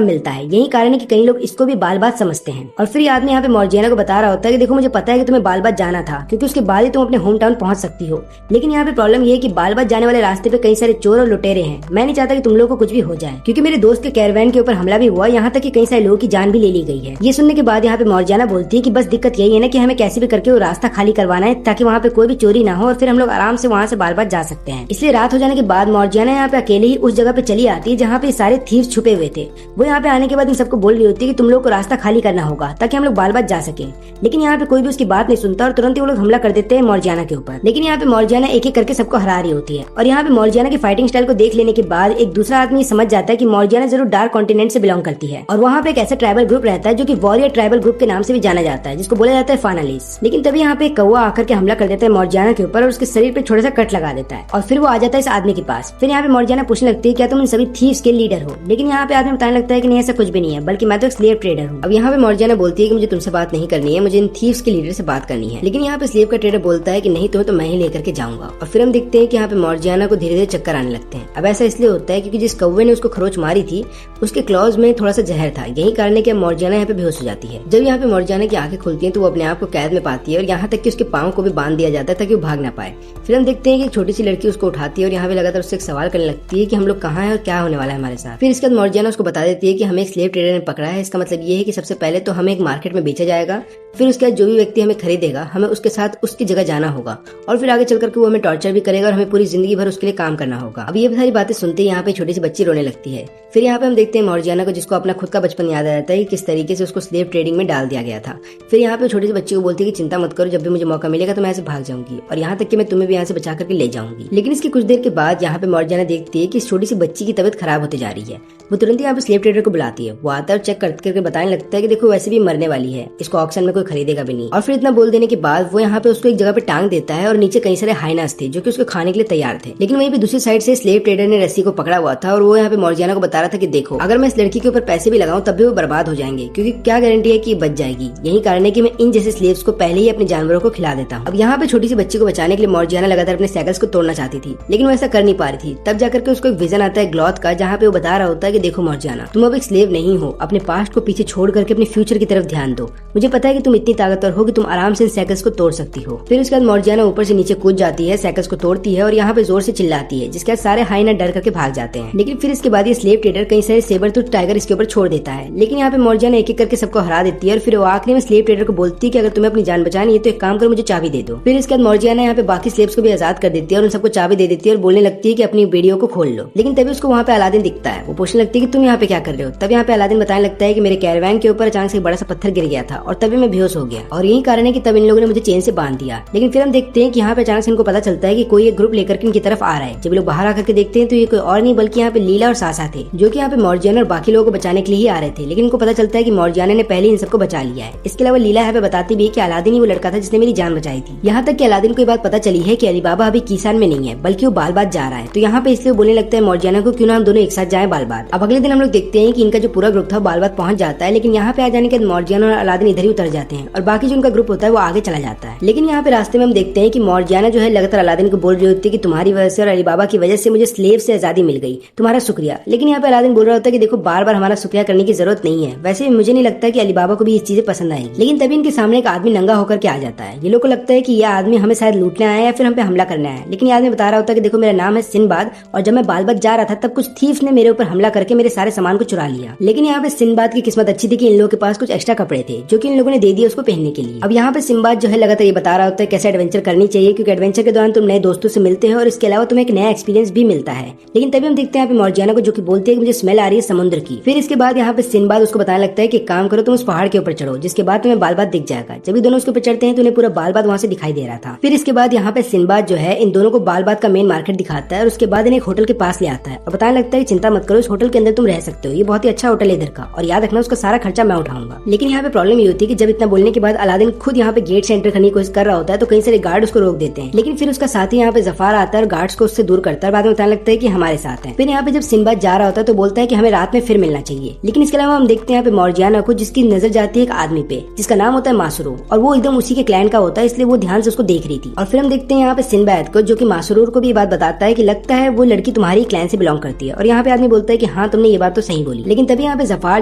मिलता है। यही कारण है कि कई लोग इसको भी बालबात समझते हैं। और फिर ये आदमी यहाँ पे मॉर्जियाना को बता रहा होता है कि देखो मुझे पता है कि तुम्हें बालबात जाना था, क्योंकि उसके बाद ही तुम अपने होम टाउन पहुंच सकती हो। लेकिन यहाँ पे प्रॉब्लम ये है कि बालबात जाने वाले रास्ते पे कई सारे चोर और लुटेरे हैं। मैं नहीं चाहता कि तुम लोगों को कुछ भी हो जाए, क्योंकि मेरे दोस्त के कैरवैन के ऊपर हमला भी हुआ, यहाँ तक कि कई सारे लोगों की जान भी ले ली गई है। ये सुनने के बाद यहाँ पे मॉर्जियाना बोलती है कि बस दिक्कत यही है ना कि हमें कैसे भी करके वो रास्ता खाली करवाना है ताकि वहाँ पे कोई भी चोरी ना हो और फिर हम लोग आराम से वहाँ से बालबात जा सकते हैं। इसलिए रात हो जाने के बाद मॉर्जियाना यहाँ पे अकेले ही उस जगह पे चली आती है जहाँ पे सारे थीव्स छुपे हुए थे। वो यहाँ पे आने के बाद इन सबको बोल रही होती है कि तुम लोग को रास्ता खाली करना होगा ताकि हम लोग बालबात जा सके। लेकिन यहाँ पे कोई भी उसकी बात नहीं सुनता और तुरंत ही वो लोग हमला हमला कर देते हैं मॉर्जियाना के ऊपर। लेकिन यहाँ पे मॉर्जियाना एक एक करके सबको हरा रही होती है और यहाँ पे मॉर्जियाना की फाइटिंग स्टाइल को देख लेने के बाद एक दूसरा आदमी समझ जाता है कि मॉर्जियाना जरूर डार्क कॉन्टिनेंट से बिलोंग करती है और वहाँ पे एक ऐसा ट्राइबल ग्रुप रहता है जो कि वॉरियर ट्राइबल ग्रुप के नाम से भी जाना जाता है, जिसको बोला जाता है फानालिस। लेकिन तभी यहाँ पे एक कौवा आकर के हमला कर देता है मॉर्जियाना के ऊपर और उसके शरीर पे छोटा सा कट लगा देता है और फिर वो आ जाता है इस आदमी के पास। फिर यहाँ पे मॉर्जियाना पूछने लगती है क्या तुम इन सभी थीव्स के लीडर हो? लेकिन यहाँ पे आदमी बताने लगता है कि नहीं, ऐसा कुछ भी नहीं है, बल्कि मैं तो एक स्लेव ट्रेडर हूँ। अब यहाँ पे मॉर्जियाना बोलती है कि मुझे तुमसे बात नहीं करनी है, मुझे इन थीव्स के लीडर से बात करनी है। लेकिन यहाँ पे स्लेव का ट्रेडर बोलता है कि नहीं, तुम्हें तो मैं ही लेकर के जाऊंगा। और फिर हम देखते हैं कि यहाँ पे मॉर्जियाना को धीरे धीरे चक्कर आने लगते हैं। अब ऐसा इसलिए होता है क्योंकि जिस कौवे ने उसको खरोच मारी थी उसके क्लॉज में थोड़ा सा जहर था, यही कारण है कि मॉर्जियाना यहाँ पे बेहोश हो जाती है। जब यहाँ पे मॉर्जियाना की आंखें खुलती हैं तो वो अपने आप को कैद में पाती है और यहाँ तक कि उसके पाँव को भी बांध दिया जाता है ताकि वो भाग ना पाए। फिर हम देखते हैं कि एक छोटी सी लड़की उसको उठाती है और यहाँ पे लगातार उससे एक सवाल करने लगती है कि हम लोग कहाँ हैं और क्या होने वाला है हमारे साथ। फिर इसके बाद मॉर्जियाना उसको बता देती है कि हमें एक स्लेव ट्रेडर ने पकड़ा है। इसका मतलब ये है कि सबसे पहले तो हमें एक मार्केट में बेचा जाएगा, फिर उसके बाद जो भी व्यक्ति हमें खरीदेगा हमें उसके साथ उसकी जगह जाना होगा और फिर आगे चल करके वो हमें टॉर्चर भी करेगा और हमें पूरी जिंदगी भर उसके लिए काम करना होगा। अब ये सारी बातें सुनते ही यहाँ पे छोटी सी बच्ची रोने लगती है। फिर यहाँ पे हम देखते हैं मॉर्जियाना को, जिसको अपना खुद का बचपन याद आ जाता है कि किस तरीके से उसको स्लेव ट्रेडिंग में डाल दिया गया था। फिर यहाँ पे छोटी सी बच्ची को बोलती है कि चिंता मत करो, जब भी मुझे मौका मिलेगा तो मैं ऐसे भाग जाऊंगी और यहाँ तक कि मैं तुम्हें भी यहाँ से बचा करके ले जाऊंगी। लेकिन इसकी कुछ देर के बाद यहाँ पे मॉर्जियाना देखती है कि इस छोटी सी बच्ची की तबीयत खराब होती जा रही है। वो तुरंत यहाँ पे स्लेव ट्रेडर को बुलाती है। वो आता है और चेक करके बताने लगता है कि देखो वैसे भी मरने वाली है, इसको ऑक्शन में कोई खरीदेगा भी नहीं। और फिर इतना बोल देने के बाद वो यहाँ पे उसको एक जगह पे टांग देता है और नीचे कई सारे हाइनास थे जो कि उसको खाने के लिए तैयार थे। लेकिन वहीं पे दूसरी साइड से स्लेव ट्रेडर ने रस्सी को पकड़ा हुआ था और वो यहाँ पे मॉर्जियाना को बता रहा था कि देखो अगर मैं इस लड़की के ऊपर पैसे भी लगाऊं तब भी वो बर्बाद हो जाएंगे, क्योंकि क्या गारंटी है कि बच जाएगी। यही कारण है कि मैं इन जैसे स्लेव्स को पहले ही अपने जानवरों को खिला देता हूँ। अब यहाँ पे छोटी सी बच्ची को बचाने के लिए मॉर्जियाना लगातार अपने साइकिल्स को तोड़ना चाहती थी, लेकिन वो ऐसा कर नहीं पा रही थी। तब जाकर के उसको एक विजन आता है ग्लॉथ का, जहाँ पे वो बता रहा होता है कि देखो मॉर्जियाना, तुम अब एक स्लेव नहीं हो, अपने पास्ट को पीछे छोड़ करके अपने फ्यूचर की तरफ ध्यान दो। मुझे पता है कि तुम इतनी ताकतवर हो कि तुम आराम से इन साइकिल्स को तोड़ सकती हो। फिर उसके बाद मॉर्जियाना ऊपर से नीचे कूद जाती है, साइकिल्स को तोड़ती है और यहाँ पे जोर से चिल्लाती है, जिसके बाद सारे हाइना डर करके भाग जाते हैं। लेकिन फिर इसके बाद ये स्लेव ट्रेडर कई सारे सेबर टूथ टाइगर इसके ऊपर छोड़ देता है। लेकिन यहाँ पे मॉर्जियाना एक एक करके सबको हरा देती है और फिर वो आखिरी में स्लेव ट्रेडर को बोलती है कि अगर तुम्हें अपनी जान बचानी है तो एक काम करो, मुझे चाबी दे दो। फिर इसके बाद मॉर्जियाना यहाँ पे बाकी स्लेव्स को भी आजाद कर देती है और उन सबको चाबी दे देती है और बोलने लगती है कि अपनी बेड़ियों को खोल लो। लेकिन तभी उसको वहाँ पे अलादीन दिखता है। वो पूछने लगती है कि तुम यहाँ पे क्या कर रहे हो? तब यहाँ पे अलादीन बताने लगता है कि मेरे कैरवान के ऊपर अचानक से बड़ा सा पत्थर गिर गया था और तभी मैं बेहोश हो गया और यही कारण है कि तब इन लोगों ने मुझे चेन से बांध दिया। लेकिन फिर हम देखते हैं कि यहाँ पे अचानक से इनको पता चलता है कि कोई एक ग्रुप लेकर के इनकी तरफ आ रहा है। जब लोग बाहर आकर के देखते हैं तो ये कोई और नहीं बल्कि यहाँ पे लीला और सासा थे, जो कि यहाँ पे मॉर्जियाना और बाकी लोगों को बचाने के लिए ही आ रहे थे। लेकिन इनको पता चलता है कि मॉर्जियाना ने पहले इन सबको बचा लिया है। इसके अलावा लीला यहाँ पे बताती भी है कि अलादीन ही वो लड़का था जिसने मेरी जान बचाई थी। यहाँ तक कि अलादीन को ये बात पता चली है कि अली बाबा अभी कीसान में नहीं है बल्कि वो बालबाद जा रहा है। तो यहाँ पे इसलिए बोलने लगता है मॉर्जियाना को, क्यों ना हम दोनों एक साथ जाएं बालबाद। अब अगले दिन हम लोग देखते हैं कि इनका जो पूरा ग्रुप था बालबाद पहुंच जाता है। लेकिन यहाँ पे आ जाने के बाद मॉर्जियाना और अलादीन इधर ही उतर जाते हैं और बाकी जो उनका ग्रुप होता है वो आगे चला जाता है। लेकिन यहाँ पे रास्ते में हम देखते हैं कि मॉर्जियाना जो है लगातार अलादीन को बोल रही होती है कि तुम्हारी वजह से और अली बाबा की वजह से मुझे स्लेव से आजादी मिल गई, तुम्हारा शुक्रिया। लेकिन यहाँ पे अलादीन बोल रहा होता है कि देखो बार बार हमारा शुक्रिया करने की जरूरत नहीं है, वैसे भी मुझे नहीं लगता कि अली बाबा को भी ये चीजें पसंद आएगी। लेकिन तभी इनके सामने एक आदमी नंगा होकर के आ जाता है। ये लोग को लगता है कि यह आदमी हमें शायद लूटने आया है या फिर हम पे हमला करने आया है। लेकिन ये आदमी बता रहा होता है कि देखो मेरा नाम है सिंबाद और जब मैं बालबाद जा रहा था तब कुछ थीव्स ने मेरे ऊपर हमला करके मेरे सारे सामान को चुरा लिया। लेकिन यहाँ पे सिंबाद की किस्मत अच्छी थी कि इन लोगों के पास कुछ एक्स्ट्रा कपड़े थे जो कि इन लोगों ने दे दिए उसको पहनने के लिए। अब यहाँ पे सिंबाद जो है लगातार ये बता रहा होता है कैसे एडवेंचर करनी चाहिए, क्योंकि एडवेंचर के दौरान तुम नए दोस्तों से मिलते हैं और इसके अलावा तुम्हें एक नया एक्सपीरियंस भी मिलता है। लेकिन तभी हम देखते हैं यहाँ पे मॉर्जियाना को, जो कि बोलती है कि मुझे स्मेल आ रही है समुद्र की। फिर इसके बाद यहाँ पे सिंबाद उसको बताने लगता है कि काम करो तुम उस पहाड़ के ऊपर चढ़ो, जिसके बाद तुम्हें बालबाद दिख जाएगा। जब भी दोनों उसके ऊपर चढ़ते हैं तो उन्हें पूरा बालबाद वहाँ से दिखाई दे रहा था। फिर इसके बाद यहाँ पे सिंबाद जो है इन दोनों को बालबाद का मेन मार्केट दिखाता है और उसके बाद इन्हें एक होटल के पास ले आता है और बताने लगता है कि चिंता मत करो, इस होटल के अंदर तुम रह सकते हो, ये बहुत ही अच्छा होटल है इधर का और याद रखना उसका सारा खर्चा मैं उठाऊंगा। लेकिन यहाँ पे प्रॉब्लम ये होती है कि जब इतना बोलने के बाद अलादीन खुद यहाँ पे गेट से एंटर करने की कोशिश कर रहा होता है तो कई सारे गार्ड उसको रोक देते हैं। लेकिन फिर उसका साथी यहाँ पे जफार आता है और गार्ड्स को उससे दूर करता है। बाद में बताने लगता है कि हमारे साथ है। फिर यहाँ पे जब सिंबाद जा रहा होता है तो बोलता है कि हमें रात में फिर मिलना चाहिए। लेकिन इसके अलावा हम देखते हैं यहाँ पे मॉर्जियाना को, जिसकी नजर जाती है एक आदमी पे जिसका नाम होता है मासरूर और वो एकदम उसी के क्लैन का होता है, इसलिए वो ध्यान से उसको देख रही थी। और फिर हम देखते हैं यहाँ पे सिंबाद को, जो कि मासरूर को भी ये बात बताता है कि लगता है वो लड़की तुम्हारी क्लैन से बिलोंग करती है। और यहाँ पे आदमी बोलता है कि हाँ तुमने ये बात तो सही बोली। लेकिन तभी यहाँ पे जफार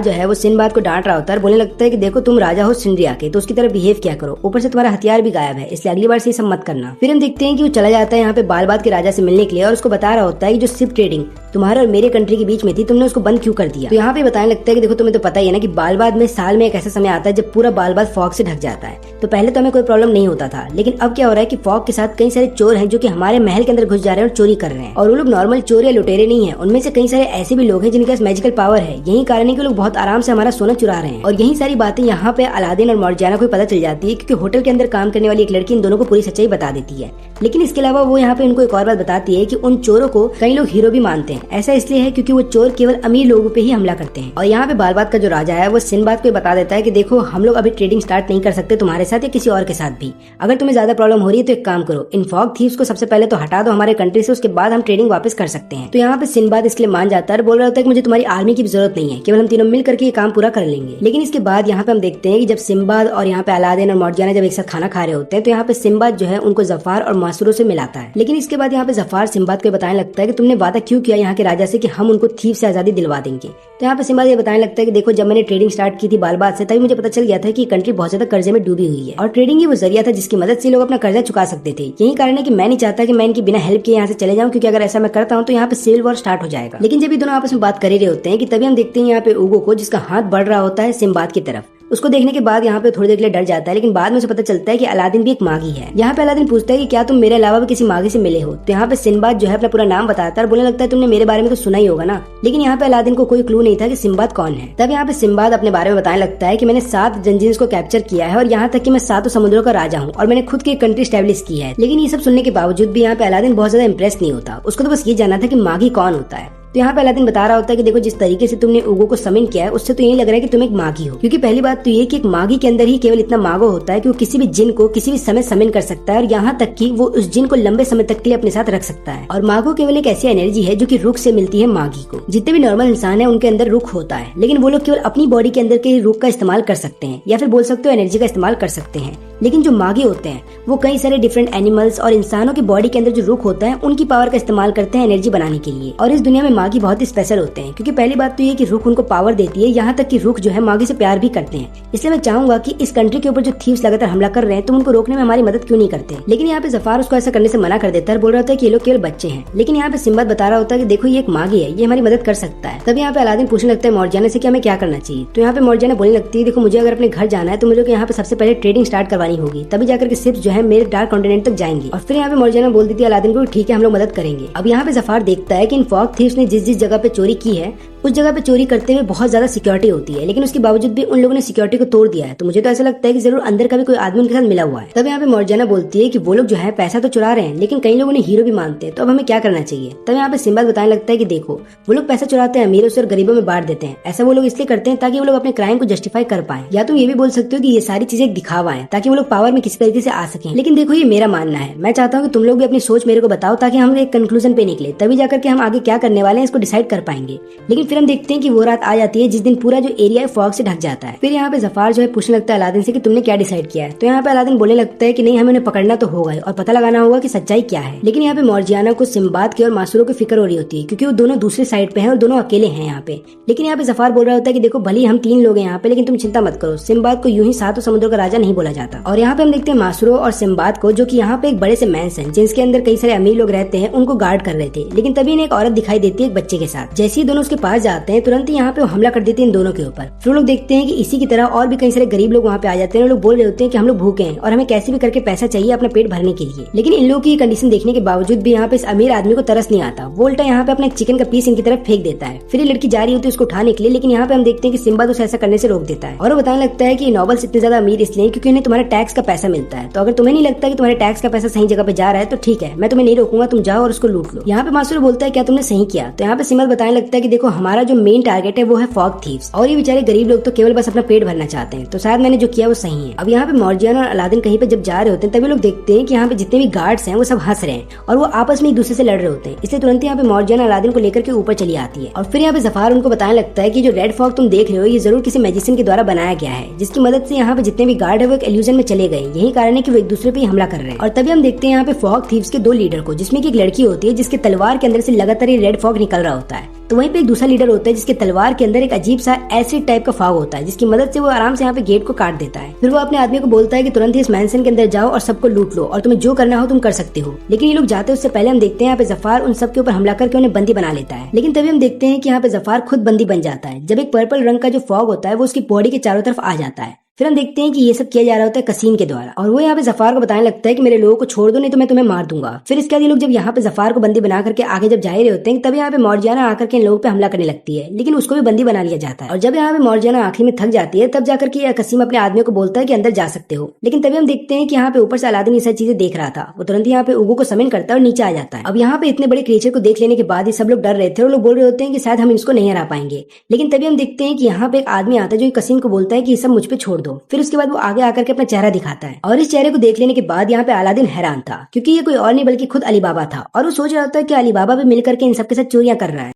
जो है वो सिंबाद को डांट रहा होता है, बोलने लगता है कि देखो तुम राजा हो सिंड्रिया के, तो उसकी तरह बिहेव किया करो, ऊपर से तुम्हारा हथियार भी गायब है, इसलिए अगली बार से ये सब मत करना। फिर हम देखते हैं कि वो चला जाता है यहाँ पे बालबाद के राजा से मिलने के लिए और उसको बता रहा होता है कि जो शिप ट्रेडिंग तुम्हारे और मेरे कंट्री के बीच में थी तुमने उसको बंद क्यों कर दिया। तो यहाँ पे बताने लगता है कि देखो तुम्हें तो पता ही है ना कि बालबाद में साल में एक ऐसा समय आता है जब पूरा बालबाद फॉग से ढक जाता है। तो पहले तो हमें कोई प्रॉब्लम नहीं होता था, लेकिन अब क्या हो रहा है कि फॉग के साथ कई सारे चोर हैं जो कि हमारे महल के अंदर घुस जा रहे हैं और चोरी कर रहे हैं। और वो लोग नॉर्मल चोर या लुटेरे नहीं है, उनमें से कई सारे ऐसे भी लोग हैं जिनके पास मैजिकल पावर है। यही कारण है कि लोग बहुत आराम से हमारा सोना चुरा रहे हैं। और यही सारी बातें यहाँ पे अलादीन और मॉर्जियाना को पता चल जाती है, क्योंकि होटल के अंदर काम काम करने वाली एक लड़की इन दोनों को पूरी सच्चाई बता देती है। लेकिन इसके अलावा वो यहाँ पे उनको एक और बात बताती है कि उन चोरों को कई लोग हीरो भी मानते हैं। ऐसा इसलिए है क्योंकि वो चोर केवल अमीर लोगों पे ही हमला करते हैं। और यहाँ पे बालबात का जो राजा है वो सिंबाद को बता देता है कि देखो हम लोग अभी ट्रेडिंग स्टार्ट नहीं कर सकते तुम्हारे साथ या किसी और के साथ भी। अगर तुम्हें ज्यादा प्रॉब्लम हो रही है तो एक काम करो, इन फॉग थीव्स को सबसे पहले तो हटा दो हमारे कंट्री से, उसके बाद हम ट्रेडिंग वापस कर सकते हैं। तो यहाँ पे सिंबाद इसके लिए मान जाता है, बोल रहा होता है कि मुझे तुम्हारी आर्मी की भी जरूरत नहीं है, केवल हम तीनों मिल करके ये काम पूरा कर लेंगे। लेकिन इसके बाद यहाँ पे हम देखते हैं कि जब सिंबाद और यहाँ पे अलादीन और मौर्जियाना जब एक साथ खाना खा रहे होते हैं तो यहाँ पे सिंबाद जो है उनको जफार और मासूरों से मिलाता है। लेकिन इसके बाद यहाँ पे जफार सिंबाद को बताने लगता है कि तुमने वादा क्यों किया यहाँ के राजा से कि हम उनको थीव से आजादी दिलवा देंगे। तो यहाँ पे सिंबाद ये बताने लगता है कि देखो जब मैंने ट्रेडिंग स्टार्ट की थी बालबात से तभी मुझे पता चल गया था कि कंट्री बहुत ज्यादा कर्जे में डूबी हुई है और ट्रेडिंग ही वो जरिया था जिसकी मदद से लोग अपना कर्जा चुका सकते थे। यही कारण है कि मैं नहीं चाहता कि मैं इनकी बिना हेल्प के यहाँ से चले जाऊँ, क्योंकि अगर ऐसा मैं करता हूँ तो यहाँ पे सिविल वॉर स्टार्ट हो जाएगा। लेकिन जब ये दोनों आपस में बात कर ही रहे होते हैं कि तभी हम देखते हैं यहाँ पे उगो को जिसका हाथ बढ़ रहा होता है सिंबाद की तरफ। उसको देखने के बाद यहाँ पे थोड़ी देर के लिए डर जाता है, लेकिन बाद में उसे पता चलता है कि अलादीन भी एक मागी है। यहाँ पे अलादीन पूछता है कि क्या तुम मेरे अलावा भी किसी मागी से मिले हो। तो यहाँ पे सिंबाद जो है अपना पूरा नाम बताता है और बोलने लगता है तुमने मेरे बारे में तो सुना ही होगा ना। लेकिन यहाँ पे अलादीन को कोई क्लू नहीं था कि सिंबाद कौन है। तब यहाँ पे सिंबाद अपने बारे में बताने लगता है कि मैंने 7 जंजीर्स को कैप्चर किया है और यहाँ तक कि मैं 7 समुद्रों का राजा हूँ और मैंने खुद की एक कंट्री स्टैब्लिश की है। लेकिन ये सब सुनने के बावजूद भी यहाँ पे अलादीन बहुत ज्यादा इंप्रेस नहीं होता। उसको तो बस ये जानना था कि मागी कौन होता है। तो यहाँ पे अलादीन बता रहा होता है कि देखो जिस तरीके से तुमने उगो को समिन किया है उससे तो यही लग रहा है कि तुम एक मागी हो, क्योंकि पहली बात तो ये कि एक मागी के अंदर ही केवल इतना मागो होता है कि वो किसी भी जिन को किसी भी समय समिन कर सकता है और यहाँ तक कि वो उस जिन को लंबे समय तक के लिए अपने साथ रख सकता है। और मागो केवल एक ऐसी एनर्जी है जो कि रुख से मिलती है मागी को। जितने भी नॉर्मल इंसान है उनके अंदर रुख होता है, लेकिन वो लोग केवल अपनी बॉडी के अंदर के रुख का इस्तेमाल कर सकते हैं या फिर बोल सकते हो एनर्जी का इस्तेमाल कर सकते हैं। लेकिन जो मागी होते हैं वो कई सारे डिफरेंट एनिमल्स और इंसानों की बॉडी के अंदर जो रुख होता है उनकी पावर का इस्तेमाल करते हैं एनर्जी बनाने के लिए। और इस दुनिया में मागी बहुत ही स्पेशल होते हैं, क्योंकि पहली बात तो ये कि रुख उनको पावर देती है, यहाँ तक कि रुख जो है मागी से प्यार भी करते हैं। इसलिए मैं चाहूंगा कि इस कंट्री के ऊपर जो थीव्स लगातार हमला कर रहे हैं तुम उनको रोकने में हमारी मदद क्यों नहीं करते। लेकिन यहाँ पे जफार उसको ऐसा करने से मना कर देता है, बोल रहा होता है कि ये लोग केवल बच्चे हैं। लेकिन यहाँ पे सिंबाद बता रहा होता है कि देखो ये एक मागी है, ये हमारी मदद कर सकता है। तब यहाँ पे अलादीन पूछने लगता है मौर्जियाना से कि हमें क्या करना चाहिए। तो यहाँ पे मौर्जियाना बोलने लगती है देखो मुझे अगर अपने घर जाना है तो मुझे यहाँ पे सबसे पहले ट्रेडिंग स्टार्ट करवानी होगी, तभी जाकर के शिप्स जो है मेरे डार्क कॉन्टिनेंट तक जाएंगी। और फिर यहाँ पे मौर्जियाना बोल देती है अलादीन को ठीक है हम लोग मदद करेंगे। अब यहाँ पे जफार देखता है कि इन फॉग थीव्स ने जिस जिस जगह पे चोरी की है उस जगह पे चोरी करते हुए बहुत ज्यादा सिक्योरिटी होती है, लेकिन उसके बावजूद भी उन लोगों ने सिक्योरिटी को तोड़ दिया है। तो मुझे तो ऐसा लगता है कि जरूर अंदर का भी कोई आदमी उनके साथ मिला हुआ है। तब यहाँ पे मौर्जियाना बोलती है कि वो लोग जो है पैसा तो चुरा रहे हैं लेकिन कई लोगों ने हीरो भी मानते हैं, तो अब हमें क्या करना चाहिए। तब यहाँ पे सिंबाद बताने लगता है कि देखो वो लोग पैसा चुराते हैं अमीरों से और गरीबों में बांट देते हैं। ऐसा वो लोग इसलिए करते हैं ताकि वो लोग अपने क्राइम को जस्टिफाई कर पाए, या तुम ये भी बोल सकते हो कि ये सारी चीजें एक दिखावा है ताकि वो लोग पावर में किसी तरीके से आ सकें। लेकिन देखो ये मेरा मानना है, मैं चाहता हूँ कि तुम लोग भी अपनी सोच मेरे को बताओ ताकि हम एक कंक्लूजन पे निकले, तभी जाकर के हम आगे क्या करने वाले हैं इसको डिसाइड कर पाएंगे। लेकिन फिर हम देखते हैं कि वो रात आ जाती है जिस दिन पूरा जो एरिया है फॉग से ढक जाता है। फिर यहाँ पे जफार जो है पूछने लगता है अलादीन से कि तुमने क्या डिसाइड किया है। तो यहाँ पे अलादीन बोलने लगता है कि नहीं हमें उन्हें पकड़ना तो होगा और पता लगाना होगा कि सच्चाई क्या है। लेकिन यहाँ पे मौर्जियाना को सिंबाद की और मासूरों की फिक्र हो रही होती है क्योंकि वो दोनों दूसरे साइड पे हैं और दोनों अकेले हैं यहाँ पे। लेकिन यहाँ पे जफार बोल रहा होता है कि देखो भले हम 3 लोग हैं यहाँ पे, लेकिन तुम चिंता मत करो, सिंबाद को यूं ही 7 समुद्रों का राजा नहीं बोला जाता। और यहाँ पे हम देखते हैं मासूरों और सिंबाद को जो कि यहाँ पे एक बड़े से मैंस है जिसके अंदर कई सारे अमीर लोग रहते हैं उनको गार्ड कर रहे थे। लेकिन तभी इन्हें एक औरत दिखाई देती है एक बच्चे के साथ। जैसे ही दोनों उसके पास जाते हैं तुरंत ही यहाँ पे हमला कर देते हैं इन दोनों के ऊपर। फिर लोग देखते हैं कि इसी की तरह और भी कई सारे गरीब लोग वहाँ पे आ जाते हैं। लोग बोल रहे होते हैं कि हम लोग भूखे हैं और हमें कैसे भी करके पैसा चाहिए अपना पेट भरने के लिए। लेकिन इन लोगों की कंडीशन देखने के बावजूद भी यहाँ पे इस अमीर आदमी को तरस नहीं आता। वो उल्टा यहाँ पे अपना चिकन का पीस इनकी तरफ फेंक देता है। फिर ये लड़की जा रही होती है उसको उठाने के लिए, लेकिन यहाँ पे हम देखते हैं कि सिंबाद उसे ऐसा करने से रोक देता है और वो बताने लगता है कि ये नॉबल्स इतने ज्यादा अमीर इसलिए क्योंकि उन्हें तुम्हारे टैक्स का पैसा मिलता है। तो अगर तुम्हें नहीं लगता कि तुम्हारे टैक्स का पैसा सही जगह पे जा रहा है तो ठीक है, मैं तुम्हें नहीं रोकूंगा, तुम जाओ और उसको लूट लो। यहाँ पे मासूर बोलता है क्या तुमने सही किया। तो यहाँ पे सिंबाद बताने लगता है कि देखो हमारा जो मेन टारगेट है वो है फॉग थीव्स और ये बेचारे गरीब लोग तो केवल बस अपना पेट भरना चाहते हैं, तो शायद मैंने जो किया वो सही है। अब यहाँ पे मौर्जियाना और अलादीन कहीं पे जब जा रहे होते हैं तभी लोग देखते हैं कि यहाँ पे जितने भी गार्ड्स हैं वो सब हंस रहे हैं और वो आपस में एक दूसरे से लड़ रहे होते हैं। इसलिए तुरंत यहाँ पे मौर्जियाना अलादीन को लेकर के ऊपर चली आती है और फिर यहाँ पे जफार उनको बताने लगता है कि जो रेड फॉग तुम देख रहे हो ये जरूर किसी मैजिशियन के द्वारा बनाया गया है, जिसकी मदद से यहाँ पे जितने भी गार्ड है वो एक इल्यूजन में चले गए। यही कारण है कि वो एक दूसरे पे हमला कर रहे हैं। और तभी हम देखते हैं यहाँ पे फॉग थीव्स के 2 लीडर को, जिसमें की एक लड़की होती है जिसके तलवार के अंदर से लगातार रेड फॉग निकल रहा होता है। तो वहीं पे एक दूसरा लीडर होता है जिसके तलवार के अंदर एक अजीब सा एसिड टाइप का फॉग होता है, जिसकी मदद से वो आराम से यहाँ पे गेट को काट देता है। फिर वो अपने आदमी को बोलता है कि तुरंत ही इस मैंसन के अंदर जाओ और सबको लूट लो और तुम्हें जो करना हो तुम कर सकते हो। लेकिन ये लोग जाते उससे पहले हम देखते हैं यहाँ पे जफार उन सब के ऊपर हमला करके उन्हें बंदी बना लेता है। लेकिन तभी हम देखते हैं कि यहाँ पे जफार खुद बंदी बन जाता है जब एक पर्पल रंग का जो फॉग होता है वो उसकी बॉडी के चारों तरफ आ जाता है। फिर हम देखते हैं कि ये सब किया जा रहा होता है कसीम के द्वारा, और वो यहाँ पे जफार को बताने लगता है कि मेरे लोगों को छोड़ दो नहीं तो मैं तुम्हें मार दूंगा। फिर इसके बाद ये लोग जब यहाँ पे जफार को बंदी बना करके आगे जब जा रहे होते हैं, तब यहाँ पे मौर्जियाना आकर के इन लोगों पे हमला करने लगती है, लेकिन उसको भी बंदी बना लिया जाता है। और जब यहाँ पे मौर्जियाना आखिरी में थक जाती है, तब जाकर के कसीम अपने आदमियों को बोलता है कि अंदर जा सकते हो। लेकिन तभी हम देखते हैं कि यहाँ पे ऊपर से अलादीन ये सारी चीजें देख रहा था, वो तुरंत यहाँ पे उगू को समन करता है और नीचे आ जाता है। अब यहाँ पे इतने बड़े क्रिएचर को देख लेने के बाद ये सब लोग डर रहे थे और लोग बोल रहे होते हैं कि शायद हम इसको नहीं हरा पाएंगे। लेकिन तभी हम देखते हैं कि यहाँ पे एक आदमी आता है जो कसीम को बोलता है कि ये सब मुझ पे छोड़ दो। फिर उसके बाद वो आगे आकर के अपना चेहरा दिखाता है, और इस चेहरे को देख लेने के बाद यहाँ पे अलादीन हैरान था, क्योंकि ये कोई और नहीं बल्कि खुद अली बाबा था। और वो सोच रहा होता है कि अली बाबा भी मिलकर के इन सबके साथ चोरियां कर रहा है।